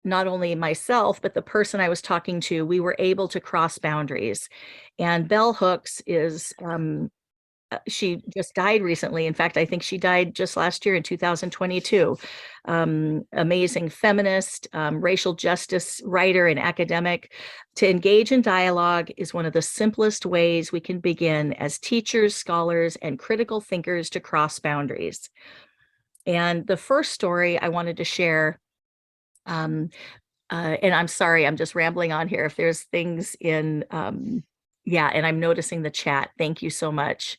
not only myself, but the person I was talking to, we were able to cross boundaries. And Bell Hooks is, she just died recently. In fact, I think she died just last year in 2022. Amazing feminist, racial justice writer and academic. To engage in dialogue is one of the simplest ways we can begin as teachers, scholars, and critical thinkers to cross boundaries. And the first story I wanted to share, and I'm sorry, I'm just rambling on here. If there's things in, yeah, and I'm noticing the chat. Thank you so much.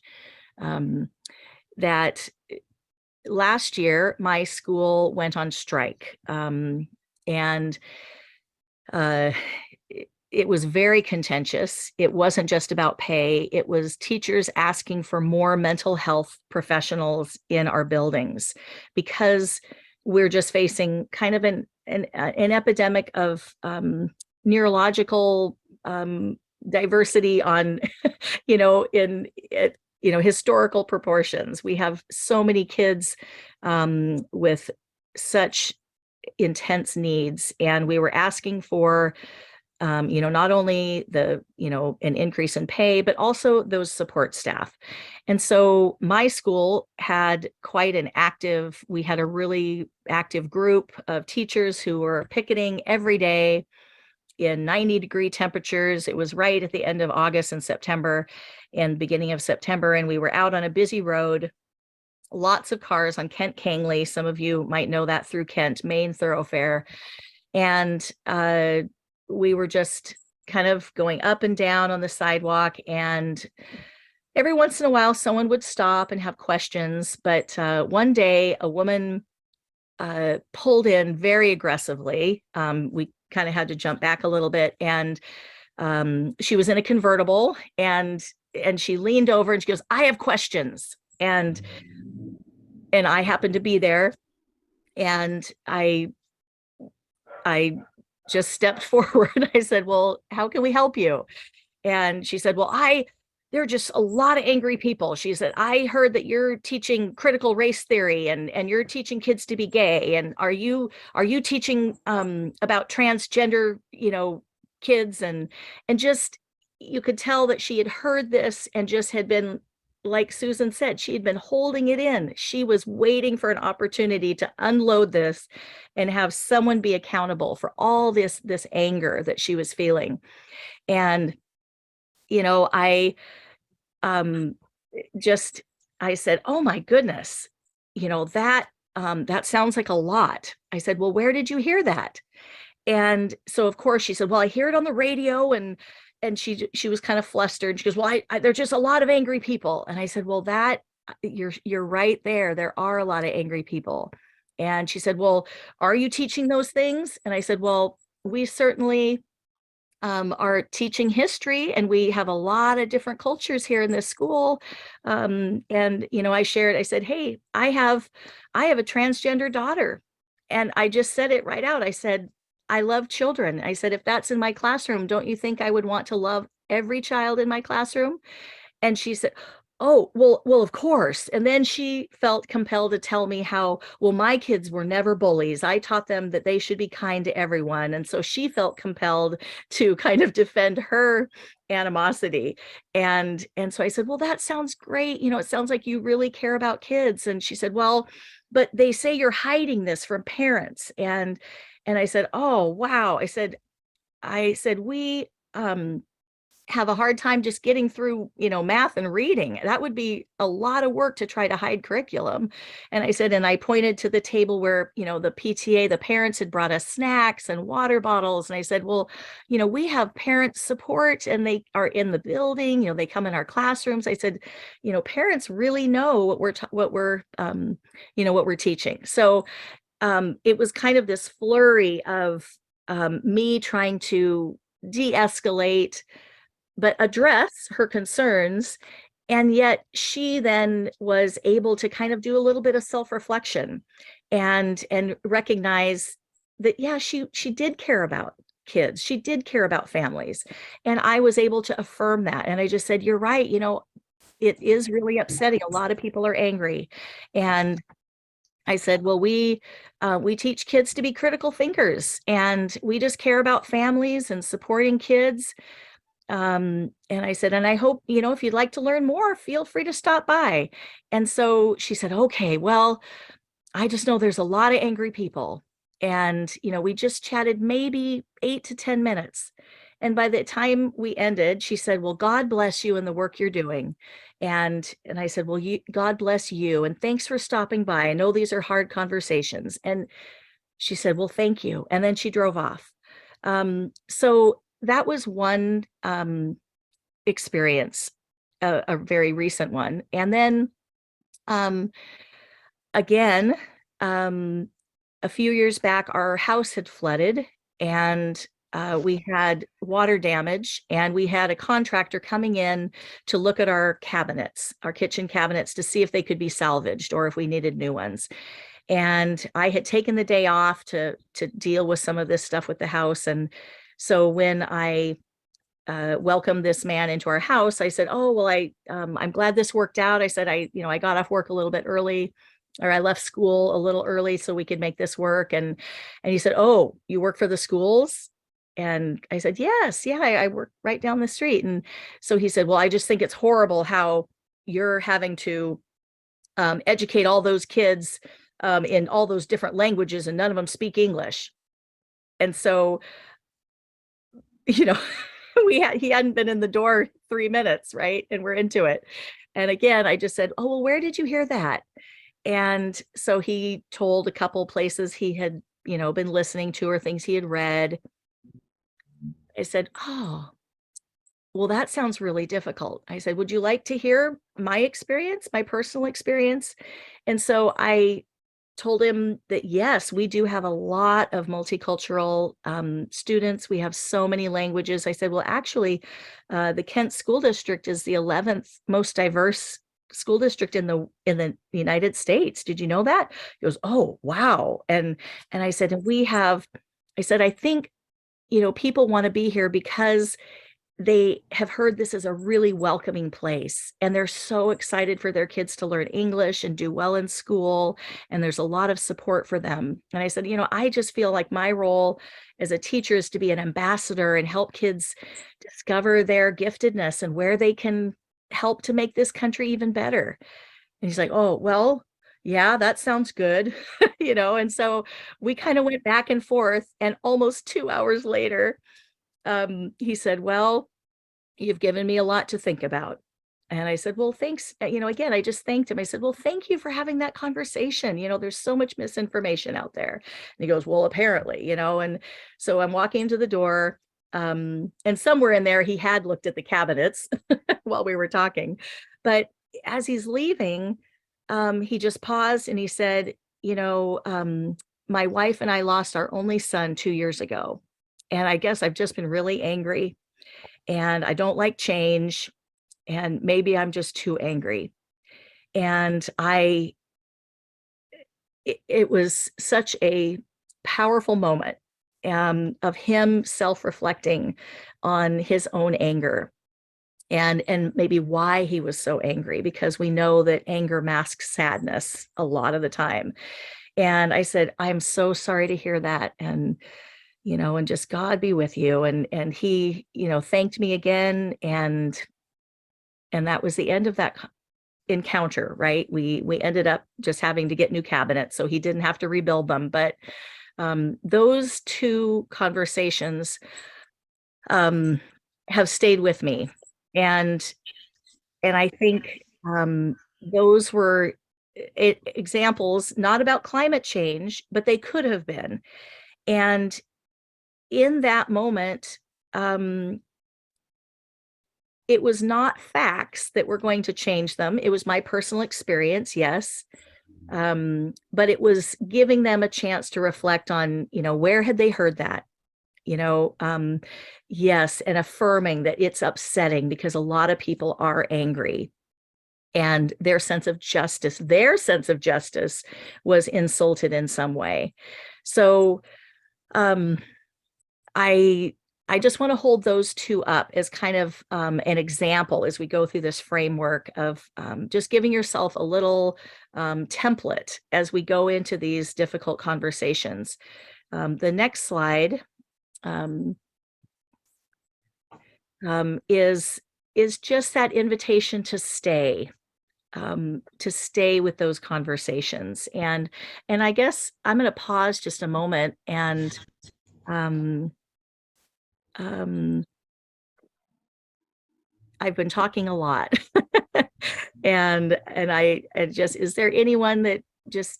That last year, my school went on strike, and it was very contentious. It wasn't just about pay. It was teachers asking for more mental health professionals in our buildings because we're just facing kind of an epidemic of neurological diversity on, in historical proportions. We have so many kids with such intense needs, and we were asking for not only the, an increase in pay, but also those support staff. And so my school had quite an active, we had a really active group of teachers who were picketing every day in 90-degree temperatures. It was right at the end of August and September and beginning of September. And we were out on a busy road, lots of cars on Kent Kangley. Some of you might know that through Kent, main thoroughfare. And we were just kind of going up and down on the sidewalk, and every once in a while someone would stop and have questions. But one day a woman pulled in very aggressively. We kind of had to jump back a little bit, and she was in a convertible, and she leaned over and she goes, "I have questions." And I happened to be there, and I just stepped forward. I said, "Well, how can we help you?" And she said, "Well, there are just a lot of angry people." She said, "I heard that you're teaching critical race theory and you're teaching kids to be gay. And are you teaching about transgender, kids?" And just, you could tell that she had heard this and just had been, like Susan said, she had been holding it in. She was waiting for an opportunity to unload this and have someone be accountable for all this anger that she was feeling. And, I said, "Oh my goodness, that sounds like a lot." I said, "Well, where did you hear that?" And so of course she said, "Well, I hear it on the radio." And she was kind of flustered. She goes, "Well, there's just a lot of angry people." And I said, "Well, you're right there. There are a lot of angry people." And she said, "Well, are you teaching those things?" And I said, "Well, we certainly are teaching history, and we have a lot of different cultures here in this school." And I said, "Hey, I have a transgender daughter." And I just said it right out. I said, "I love children." I said, "If that's in my classroom, don't you think I would want to love every child in my classroom?" And she said, "Oh, well, of course." And then she felt compelled to tell me how, well, my kids were never bullies. I taught them that they should be kind to everyone. And so she felt compelled to kind of defend her animosity. And so I said, "Well, that sounds great. It sounds like you really care about kids." And she said, "Well, but they say you're hiding this from parents." And I said, "Oh, wow." I said, "We have a hard time just getting through, math and reading. That would be a lot of work to try to hide curriculum." And I said, and I pointed to the table where, the PTA, the parents had brought us snacks and water bottles. And I said, "Well, we have parent support, and they are in the building, they come in our classrooms." I said, "Parents really know what we're teaching." So it was kind of this flurry of me trying to de-escalate, but address her concerns. And yet she then was able to kind of do a little bit of self-reflection and recognize that, yeah, she did care about kids. She did care about families. And I was able to affirm that. And I just said, "You're right. It is really upsetting. A lot of people are angry." And I said, well, we teach kids to be critical thinkers, and we just care about families and supporting kids. And I said, and I hope, if you'd like to learn more, feel free to stop by. And so she said, okay, well, I just know there's a lot of angry people. And, we just chatted maybe 8 to 10 minutes. And by the time we ended, she said, well, God bless you and the work you're doing. And I said, well, God bless you. And thanks for stopping by. I know these are hard conversations. And she said, well, thank you. And then she drove off. So that was one experience, a very recent one. And then again, a few years back, our house had flooded, and we had water damage, and we had a contractor coming in to look at our cabinets, our kitchen cabinets, to see if they could be salvaged or if we needed new ones. And I had taken the day off to deal with some of this stuff with the house. And so when I welcomed this man into our house, I said, oh, well, I'm glad this worked out. I said, I got off work a little bit early, or I left school a little early so we could make this work. And he said, oh, you work for the schools? And I said, yes, yeah, I work right down the street. And so he said, well, I just think it's horrible how you're having to educate all those kids in all those different languages, and none of them speak English. And so, he hadn't been in the door 3 minutes, right? And we're into it. And again, I just said, oh, well, where did you hear that? And so he told a couple places he had, been listening to, or things he had read. I said, oh, well, that sounds really difficult. I said, would you like to hear my experience, my personal experience? And so I told him that, yes, we do have a lot of multicultural students. We have so many languages. I said, well, actually, the Kent School District is the 11th most diverse school district in the United States. Did you know that? He goes, oh, wow. And I said, I think, people want to be here because they have heard this is a really welcoming place, and they're so excited for their kids to learn English and do well in school. And there's a lot of support for them. And I said, I just feel like my role as a teacher is to be an ambassador and help kids discover their giftedness and where they can help to make this country even better. And he's like, oh, well, yeah, that sounds good. And so we kind of went back and forth, and almost 2 hours later, he said, well, you've given me a lot to think about. And I said, well, thanks. Again, I just thanked him. I said, well, thank you for having that conversation. There's so much misinformation out there. And he goes, well, apparently, and so I'm walking into the door, and somewhere in there, he had looked at the cabinets while we were talking. But as he's leaving, he just paused and he said, my wife and I lost our only son 2 years ago. And I guess I've just been really angry, and I don't like change, and maybe I'm just too angry. And it was such a powerful moment of him self-reflecting on his own anger, and maybe why he was so angry, because we know that anger masks sadness a lot of the time. And I said, I'm so sorry to hear that. And just God be with you. And he, thanked me again. And that was the end of that encounter, right? We ended up just having to get new cabinets, so he didn't have to rebuild them. But those two conversations have stayed with me. And I think those were examples, not about climate change, but they could have been. And in that moment, it was not facts that were going to change them. It was my personal experience, yes. But it was giving them a chance to reflect on, where had they heard that? Yes, and affirming that it's upsetting because a lot of people are angry, and their sense of justice was insulted in some way. So I I just want to hold those two up as kind of an example as we go through this framework of just giving yourself a little template as we go into these difficult conversations. The next slide is just that invitation to stay with those conversations. And I guess I'm going to pause just a moment and I've been talking a lot and I just, is there anyone that just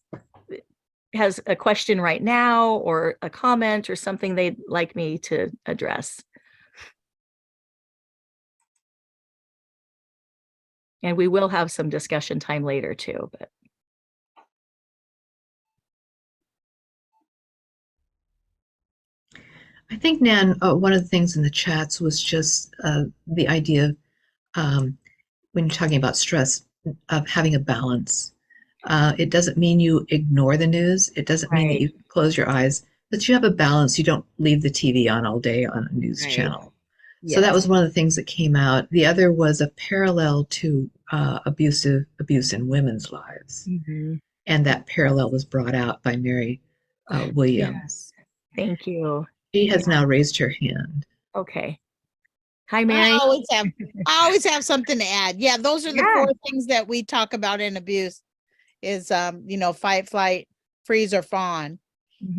has a question right now or a comment or something they'd like me to address? And we will have some discussion time later too, but. I think, Nan, one of the things in the chats was just the idea of when you're talking about stress, of having a balance. It doesn't mean you ignore the news. It doesn't mean that you close your eyes, but you have a balance. You don't leave the TV on all day on a news channel. So that was one of the things that came out. The other was a parallel to abuse in women's lives. And that parallel was brought out by Mary Williams. Thank you. She has now raised her hand. Okay. Hi, Mary. I always have something to add. Yeah, those are the four things that we talk about in abuse is, fight, flight, freeze, or fawn.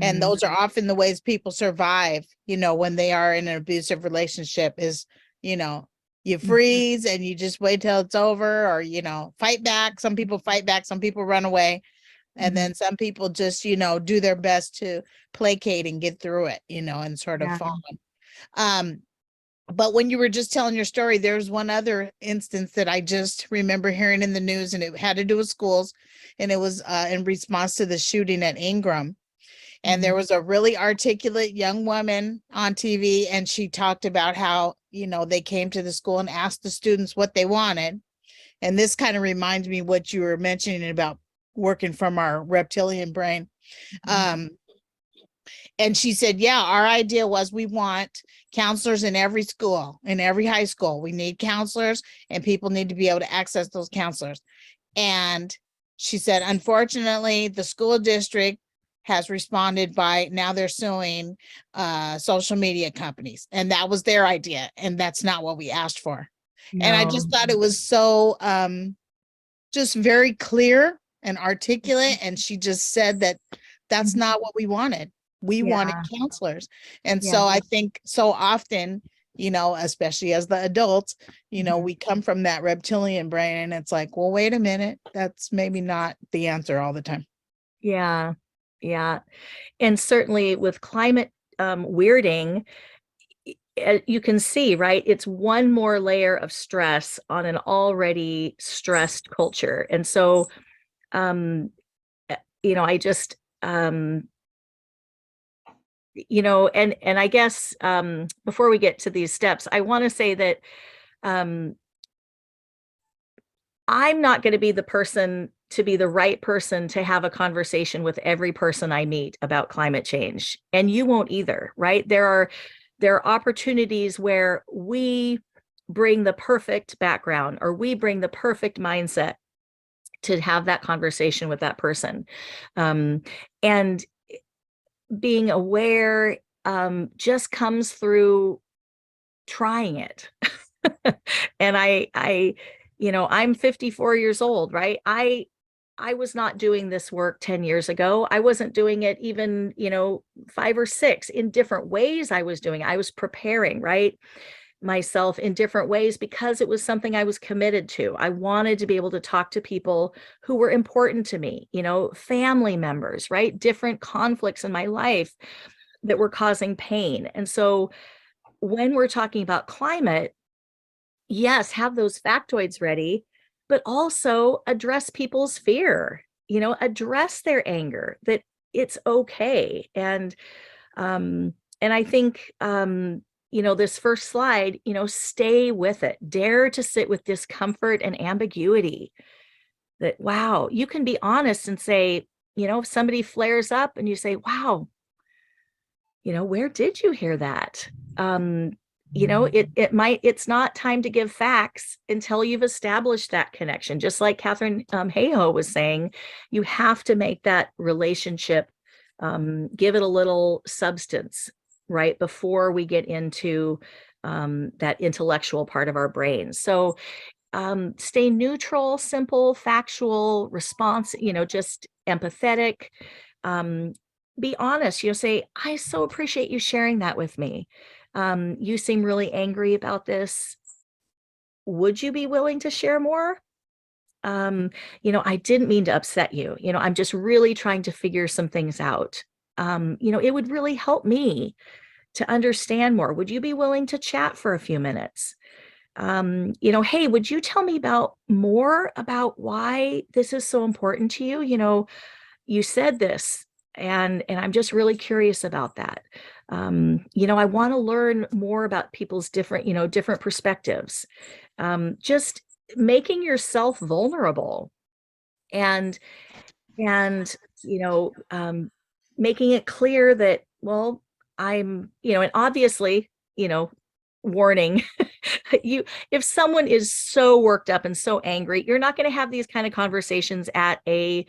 And those are often the ways people survive, when they are in an abusive relationship is, you freeze and you just wait till it's over, or, fight back. Some people fight back, some people run away. And then some people just, do their best to placate and get through it, and sort of fawn. But when you were just telling your story, there's one other instance that I just remember hearing in the news, and it had to do with schools. And it was in response to the shooting at Ingram. And there was a really articulate young woman on TV, and she talked about how, they came to the school and asked the students what they wanted. And this kind of reminds me what you were mentioning about working from our reptilian brain. And she said, yeah, our idea was we want counselors in every school, in every high school. We need counselors, and people need to be able to access those counselors. And she said, unfortunately, the school district has responded by now they're suing social media companies. And that was their idea. And that's not what we asked for. And I just thought it was so just very clear and articulate. And she just said that that's not what we wanted. We wanted counselors. And so I think so often, especially as the adults, we come from that reptilian brain, and it's like, well, wait a minute, that's maybe not the answer all the time. Yeah. And certainly with climate weirding, you can see, right? It's one more layer of stress on an already stressed culture. And so, I just, and I guess before we get to these steps, I want to say that I'm not going to be the person to be the right person to have a conversation with every person I meet about climate change. And you won't either, right? There are opportunities where we bring the perfect background, or we bring the perfect mindset to have that conversation with that person. And being aware just comes through trying it. And I'm 54 years old, right? I was not doing this work 10 years ago. I wasn't doing it even, 5 or 6 in different ways. I was preparing, right, myself in different ways because it was something I was committed to. I wanted to be able to talk to people who were important to me, family members, right? Different conflicts in my life that were causing pain. And so when we're talking about climate, yes, have those factoids ready, but also address people's fear, address their anger, that it's okay. And I think, this first slide, stay with it, dare to sit with discomfort and ambiguity. That, wow, you can be honest and say, if somebody flares up and you say, wow, where did you hear that? you know, it's not time to give facts until you've established that connection. Just like Katharine Hayhoe was saying, you have to make that relationship, give it a little substance, right, before we get into that intellectual part of our brain. So stay neutral, simple, factual, response, you know, just empathetic. Be honest, you know, say, I so appreciate you sharing that with me. You seem really angry about this. Would you be willing to share more? You know, I didn't mean to upset you. You know, I'm just really trying to figure some things out. You know, it would really help me to understand more. Would you be willing to chat for a few minutes? You know, hey, would you tell me about more about why this is so important to you? You know, you said this, and I'm just really curious about that. You know, I want to learn more about people's different, you know, different perspectives. Just making yourself vulnerable and you know, making it clear that, well, I'm, you know, and obviously, you know, warning, you, if someone is so worked up and so angry, you're not going to have these kind of conversations at a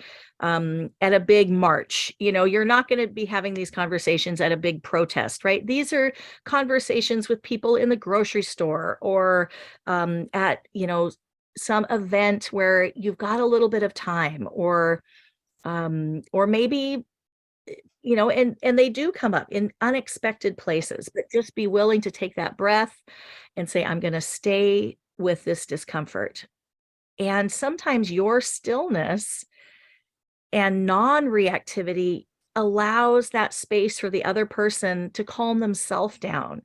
big march. You know, you're not going to be having these conversations at a big protest, right? These are conversations with people in the grocery store or at, you know, some event where you've got a little bit of time, or maybe, you know, and they do come up in unexpected places, but just be willing to take that breath and say, I'm going to stay with this discomfort. And sometimes your stillness and non-reactivity allows that space for the other person to calm themselves down.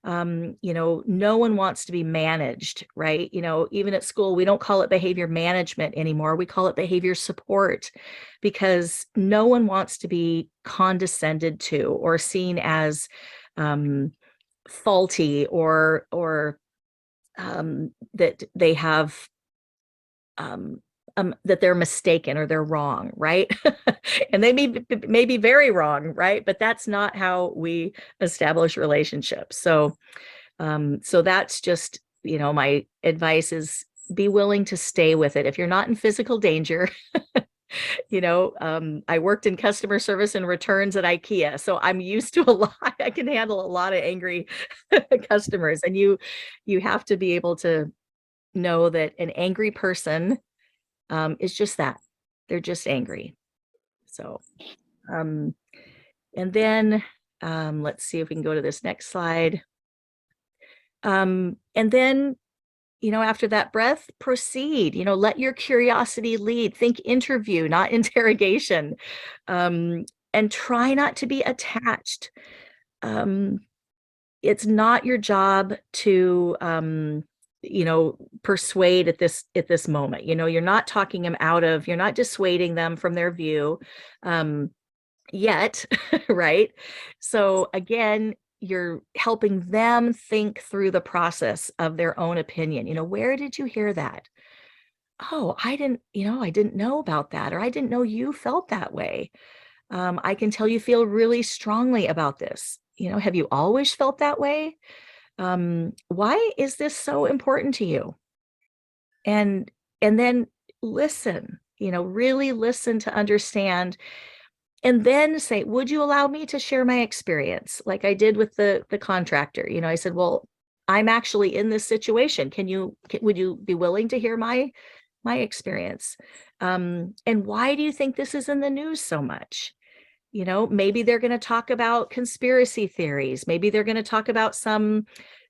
You know, no one wants to be managed, right? You know, even at school, we don't call it behavior management anymore. We call it behavior support, because no one wants to be condescended to or seen as faulty, or that they have that they're mistaken or they're wrong, right? And they may be very wrong, right? But that's not how we establish relationships. So, so that's just, you know, my advice is be willing to stay with it. If you're not in physical danger, you know, I worked in customer service and returns at IKEA, so I'm used to a lot. I can handle a lot of angry customers, and you have to be able to know that an angry person is just that. They're just angry. So, and then let's see if we can go to this next slide. And then, you know, after that breath, proceed, you know, let your curiosity lead. Think interview, not interrogation. And try not to be attached. It's not your job to you know, persuade at this moment. You know, you're not talking them out of, you're not dissuading them from their view yet, right? So again, you're helping them think through the process of their own opinion. You know, where did you hear that? Oh, I didn't know about that, or I didn't know you felt that way. I can tell you feel really strongly about this. You know, have you always felt that way? Why is this so important to you? And then listen, you know, really listen to understand, and then say, would you allow me to share my experience? Like I did with the contractor. You know, I said, well, I'm actually in this situation. Would you be willing to hear my experience? And why do you think this is in the news so much? You know, maybe they're going to talk about conspiracy theories. Maybe they're going to talk about some,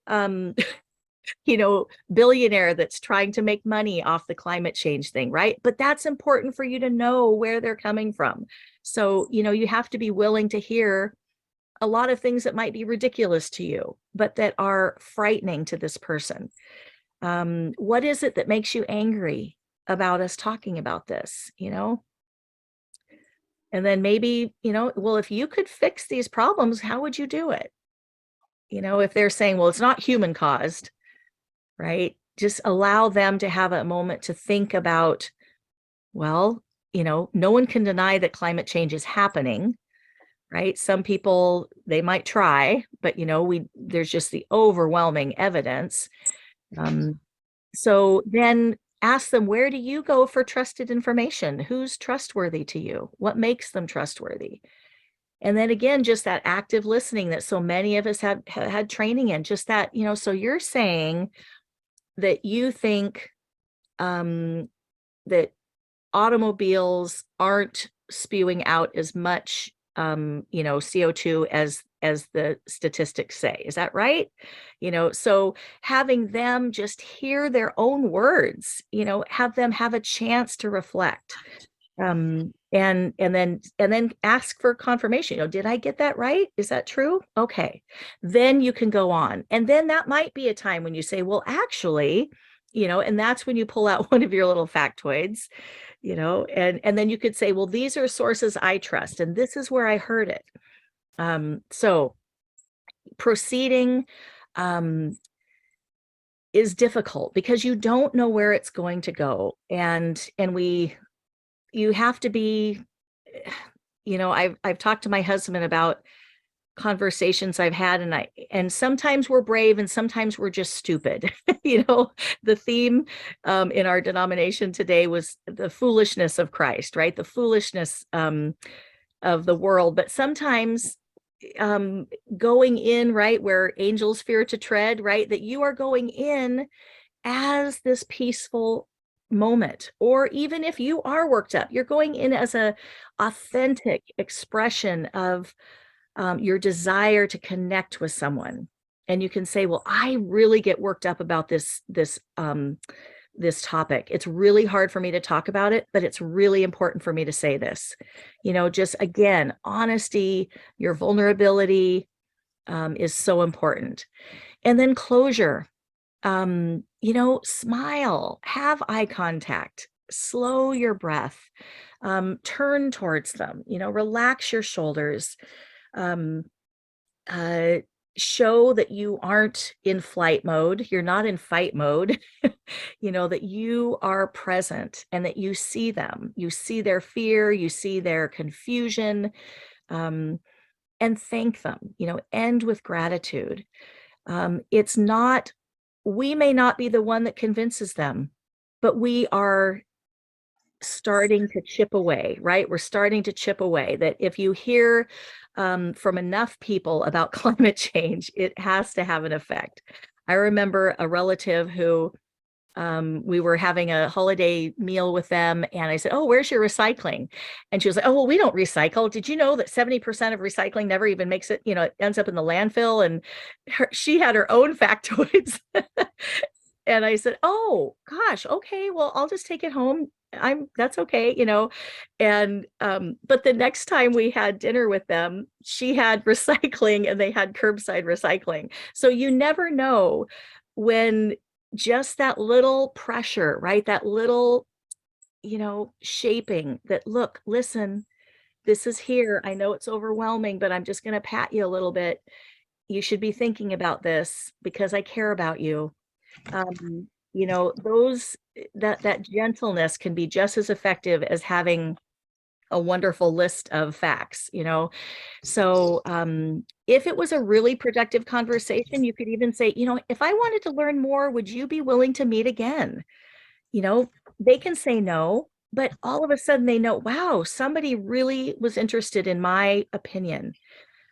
you know, billionaire that's trying to make money off the climate change thing, right? But that's important for you to know where they're coming from. So, you know, you have to be willing to hear a lot of things that might be ridiculous to you, but that are frightening to this person. What is it that makes you angry about us talking about this, you know? And then maybe, you know, well, if you could fix these problems, how would you do it? You know, if they're saying, well, it's not human caused, right? Just allow them to have a moment to think about, well, you know, no one can deny that climate change is happening. right? Some people, they might try, but there's just the overwhelming evidence. So then ask them, where do you go for trusted information? Who's trustworthy to you? What makes them trustworthy? And then again, just that active listening that so many of us have had training in, just that, so you're saying that you think that automobiles aren't spewing out as much, CO2 as the statistics say. Is that right? So having them just hear their own words, have them have a chance to reflect. And then ask for confirmation. Did I get that right? Is that true? Okay. Then you can go on. And then that might be a time when you say, well, actually, and that's when you pull out one of your little factoids, and then you could say, well, these are sources I trust, and this is where I heard it. So proceeding is difficult because you don't know where it's going to go. And you have to be, I've talked to my husband about conversations I've had, and sometimes we're brave and sometimes we're just stupid. The theme in our denomination today was the foolishness of Christ, right? The foolishness of the world. But sometimes going in, right, where angels fear to tread, right, that you are going in as this peaceful moment. Or even if you are worked up, you're going in as a authentic expression of your desire to connect with someone. And you can say, well, I really get worked up about this topic. It's really hard for me to talk about it, but it's really important for me to say this. Just again, honesty, your vulnerability is so important. And then closure. Smile, have eye contact, slow your breath, turn towards them, relax your shoulders, show that you aren't in flight mode, you're not in fight mode, that you are present and that you see them, you see their fear, you see their confusion, and thank them, end with gratitude. We may not be the one that convinces them, but we are starting to chip away, right? We're starting to chip away. That if you hear from enough people about climate change, it has to have an effect. I remember a relative who we were having a holiday meal with them, and I said, oh, where's your recycling? And she was like, oh, well, we don't recycle. Did you know that 70% of recycling never even makes it, it ends up in the landfill? And she had her own factoids. And I said, oh gosh, okay, well, I'll just take it home. That's okay, and but the next time we had dinner with them, she had recycling and they had curbside recycling. So you never know when just that little pressure, right? That little, shaping that, look, listen, this is here. I know it's overwhelming, but I'm just going to pat you a little bit. You should be thinking about this because I care about you. That gentleness can be just as effective as having a wonderful list of facts, So if it was a really productive conversation, you could even say, if I wanted to learn more, would you be willing to meet again? They can say no, but all of a sudden they know, wow, somebody really was interested in my opinion.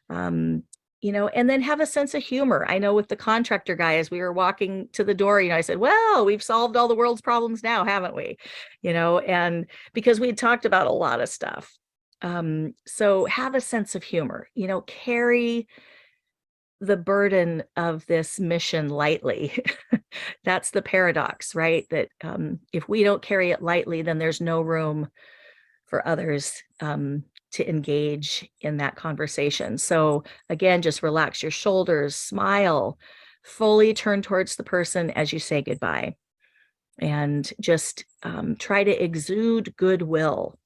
And then have a sense of humor. I know with the contractor guy, as we were walking to the door, I said, well, we've solved all the world's problems now, haven't we? And because we had talked about a lot of stuff. So have a sense of humor, carry the burden of this mission lightly. That's the paradox, right? That if we don't carry it lightly, then there's no room for others to engage in that conversation. So again, just relax your shoulders, smile, fully turn towards the person as you say goodbye, and just try to exude goodwill,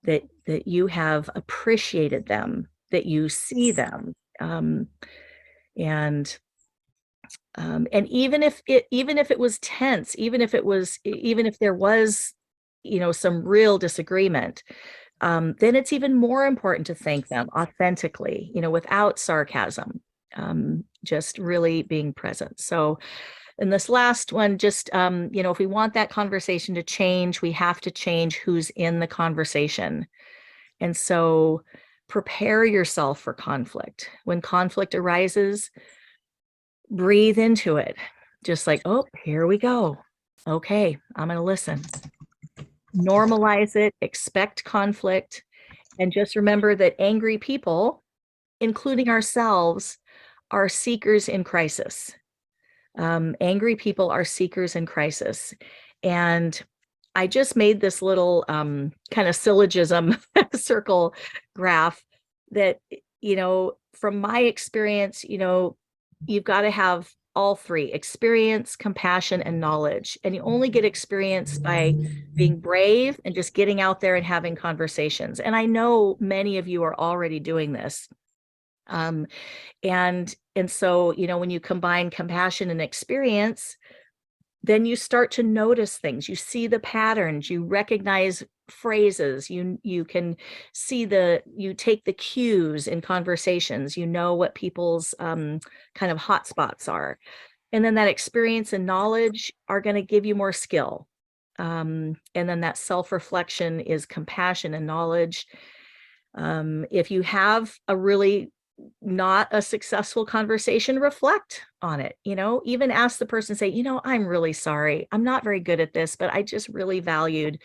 that you have appreciated them, that you see them, and even if it was tense, even if there was some real disagreement, then it's even more important to thank them authentically, without sarcasm, just really being present. So in this last one, just, if we want that conversation to change, we have to change who's in the conversation. And so prepare yourself for conflict. When conflict arises, breathe into it. Just like, oh, here we go. Okay, I'm going to listen. Normalize it, expect conflict, and just remember that angry people, including ourselves, are seekers in crisis. Angry people are seekers in crisis. And I just made this little kind of syllogism circle graph that, from my experience, you've got to have all three: experience, compassion, and knowledge. And you only get experience by being brave and just getting out there and having conversations. And I know many of you are already doing this. And so, when you combine compassion and experience, then you start to notice things. You see the patterns, you recognize phrases, you can see you take the cues in conversations, what people's kind of hot spots are. And then that experience and knowledge are going to give you more skill. And then that self-reflection is compassion and knowledge. If you have a really not a successful conversation, reflect on it, even ask the person, say, I'm really sorry. I'm not very good at this, but I just really valued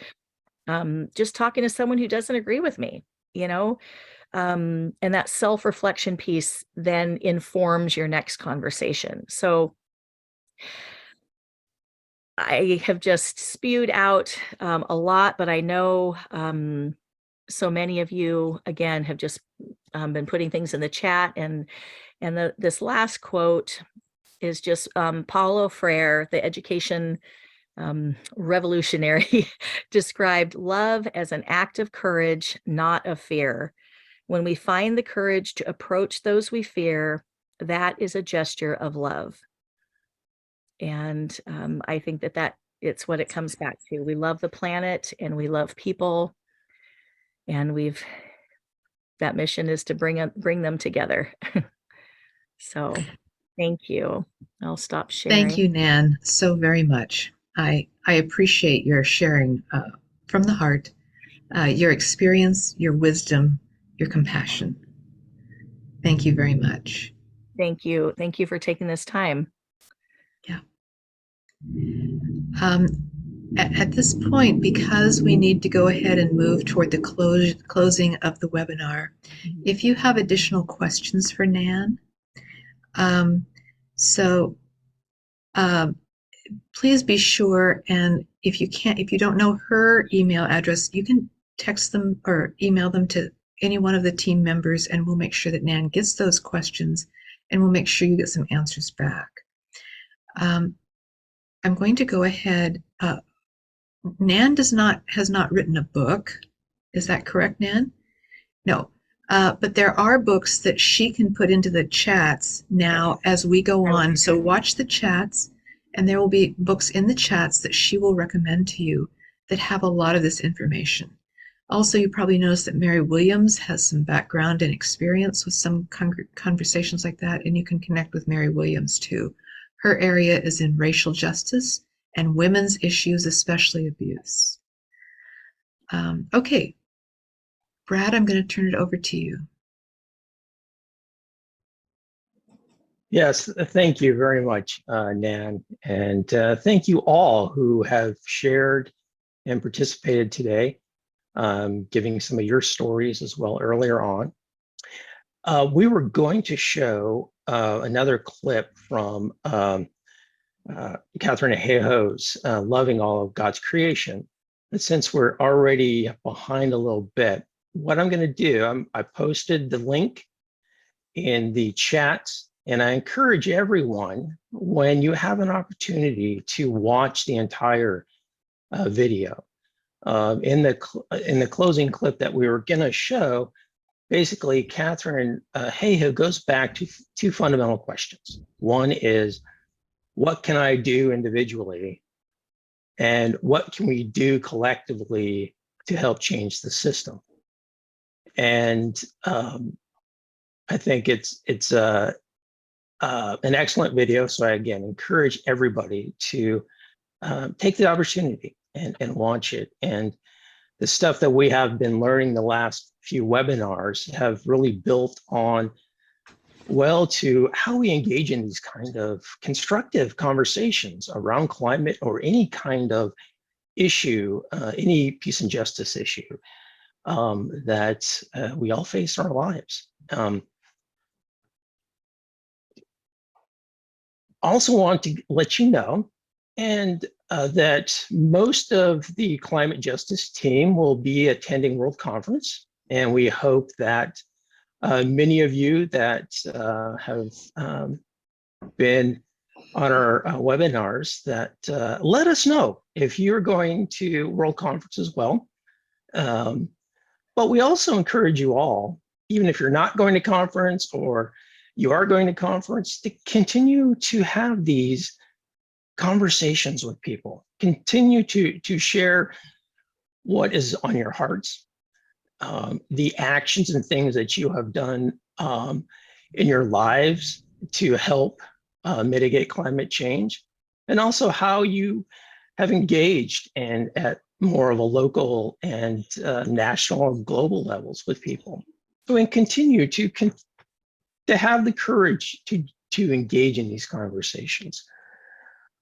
just talking to someone who doesn't agree with me, and that self-reflection piece then informs your next conversation. So I have just spewed out a lot, but I know so many of you, again, have just been putting things in the chat. And this last quote is just Paulo Freire, the education revolutionary, described love as an act of courage, not of fear. When we find the courage to approach those we fear, that is a gesture of love. And I think that it's what it comes back to. We love the planet and we love people. And that mission is to bring them together. So thank you. I'll stop sharing. Thank you, Nan, so very much. I appreciate your sharing from the heart, your experience, your wisdom, your compassion. Thank you very much. Thank you. Thank you for taking this time. Yeah. At this point, because we need to go ahead and move toward the closing of the webinar, if you have additional questions for Nan, please be sure, and if you don't know her email address, you can text them or email them to any one of the team members, and we'll make sure that Nan gets those questions, and we'll make sure you get some answers back. I'm going to go ahead. Nan has not written a book. Is that correct, Nan? No. But there are books that she can put into the chats now as we go on. So watch the chats, and there will be books in the chats that she will recommend to you that have a lot of this information. Also, you probably noticed that Mary Williams has some background and experience with some conversations like that, and you can connect with Mary Williams too. Her area is in racial justice and women's issues, especially abuse. Okay, Brad, I'm going to turn it over to you. Yes, thank you very much, Nan. And thank you all who have shared and participated today, giving some of your stories as well earlier on. We were going to show another clip from Katharine Hayhoe's Loving All of God's Creation. But since we're already behind a little bit, what I'm going to do, I posted the link in the chat, and I encourage everyone, when you have an opportunity, to watch the entire video. In the closing clip that we were going to show, basically Katharine Hayhoe goes back to two fundamental questions. One is, what can I do individually? And what can we do collectively to help change the system? And I think it's an excellent video. So I again encourage everybody to take the opportunity and watch it. And the stuff that we have been learning the last few webinars have really built on well to how we engage in these kind of constructive conversations around climate or any kind of issue, any peace and justice issue that we all face in our lives. Also want to let you know and that most of the climate justice team will be attending World Conference, and we hope that many of you that have been on our webinars that let us know if you're going to World Conference as well. But we also encourage you all, even if you're not going to conference or you are going to conference, to continue to have these conversations with people. Continue to share what is on your hearts, the actions and things that you have done in your lives to help mitigate climate change, and also how you have engaged and at more of a local and national or global levels with people. So we continue to have the courage to engage in these conversations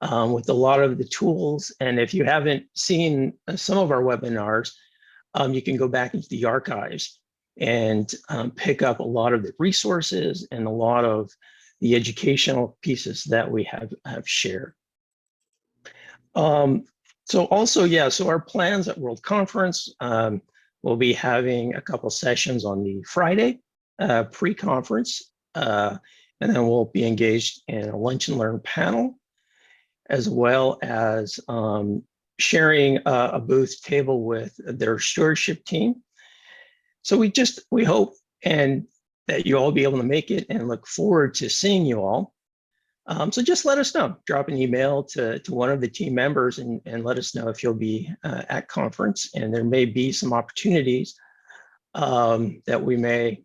with a lot of the tools. And if you haven't seen some of our webinars, you can go back into the archives and pick up a lot of the resources and a lot of the educational pieces that we have shared. So also, yeah, so our plans at World Conference, we'll be having a couple sessions on the Friday pre-conference, and then we'll be engaged in a lunch and learn panel, as well as sharing a booth table with their stewardship team. So we hope and that you all be able to make it, and look forward to seeing you all. So just let us know, drop an email to one of the team members and let us know if you'll be at conference, and there may be some opportunities that we may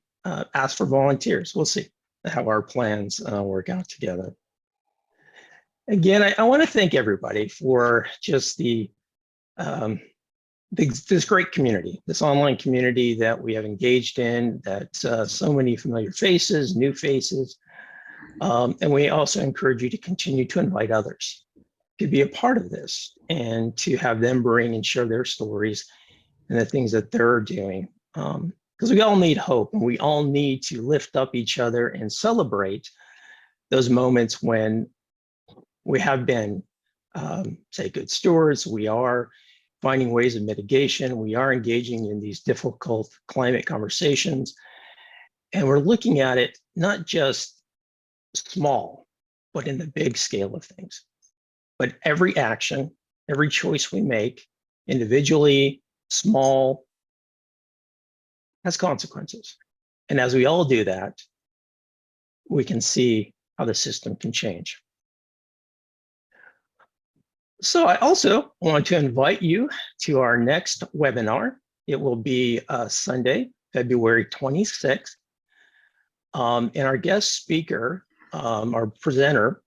ask for volunteers. We'll see how our plans work out together. Again, I want to thank everybody for just this great community, this online community that we have engaged in, that so many familiar faces, new faces, and we also encourage you to continue to invite others to be a part of this and to have them bring and share their stories and the things that they're doing. Because we all need hope, and we all need to lift up each other and celebrate those moments when we have been, say, good stewards. We are finding ways of mitigation. We are engaging in these difficult climate conversations. And we're looking at it not just small, but in the big scale of things. But every action, every choice we make, individually, small, has consequences. And as we all do that, we can see how the system can change. So I also want to invite you to our next webinar. It will be Sunday, February 26th. And our guest speaker, our presenter,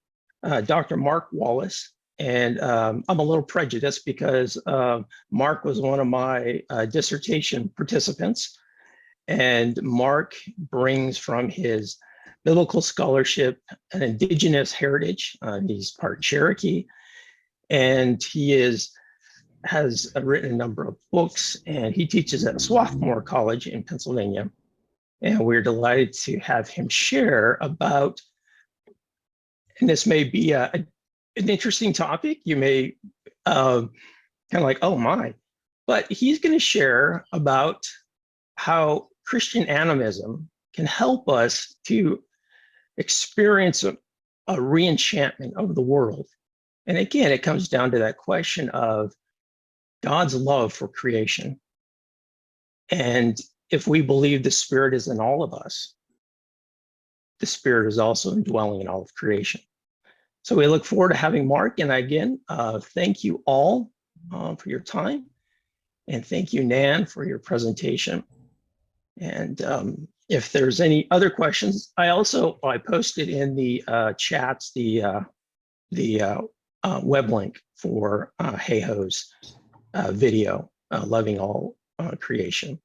Dr. Mark Wallace. And I'm a little prejudiced because Mark was one of my dissertation participants. And Mark brings from his biblical scholarship an indigenous heritage. He's part Cherokee. And he has written a number of books, and he teaches at Swarthmore College in Pennsylvania. And we're delighted to have him share about, and this may be an interesting topic. You may kind of like, oh my, but he's going to share about how Christian animism can help us to experience a re-enchantment of the world. And again, it comes down to that question of God's love for creation. And if we believe the Spirit is in all of us, the Spirit is also indwelling in all of creation. So we look forward to having Mark. And again, thank you all for your time. And thank you, Nan, for your presentation. And if there's any other questions, I posted in the chats the web link for Hayhoe's video, Loving All Creation.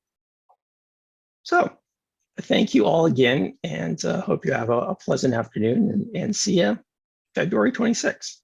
So thank you all again, and hope you have a pleasant afternoon, and see you February 26th.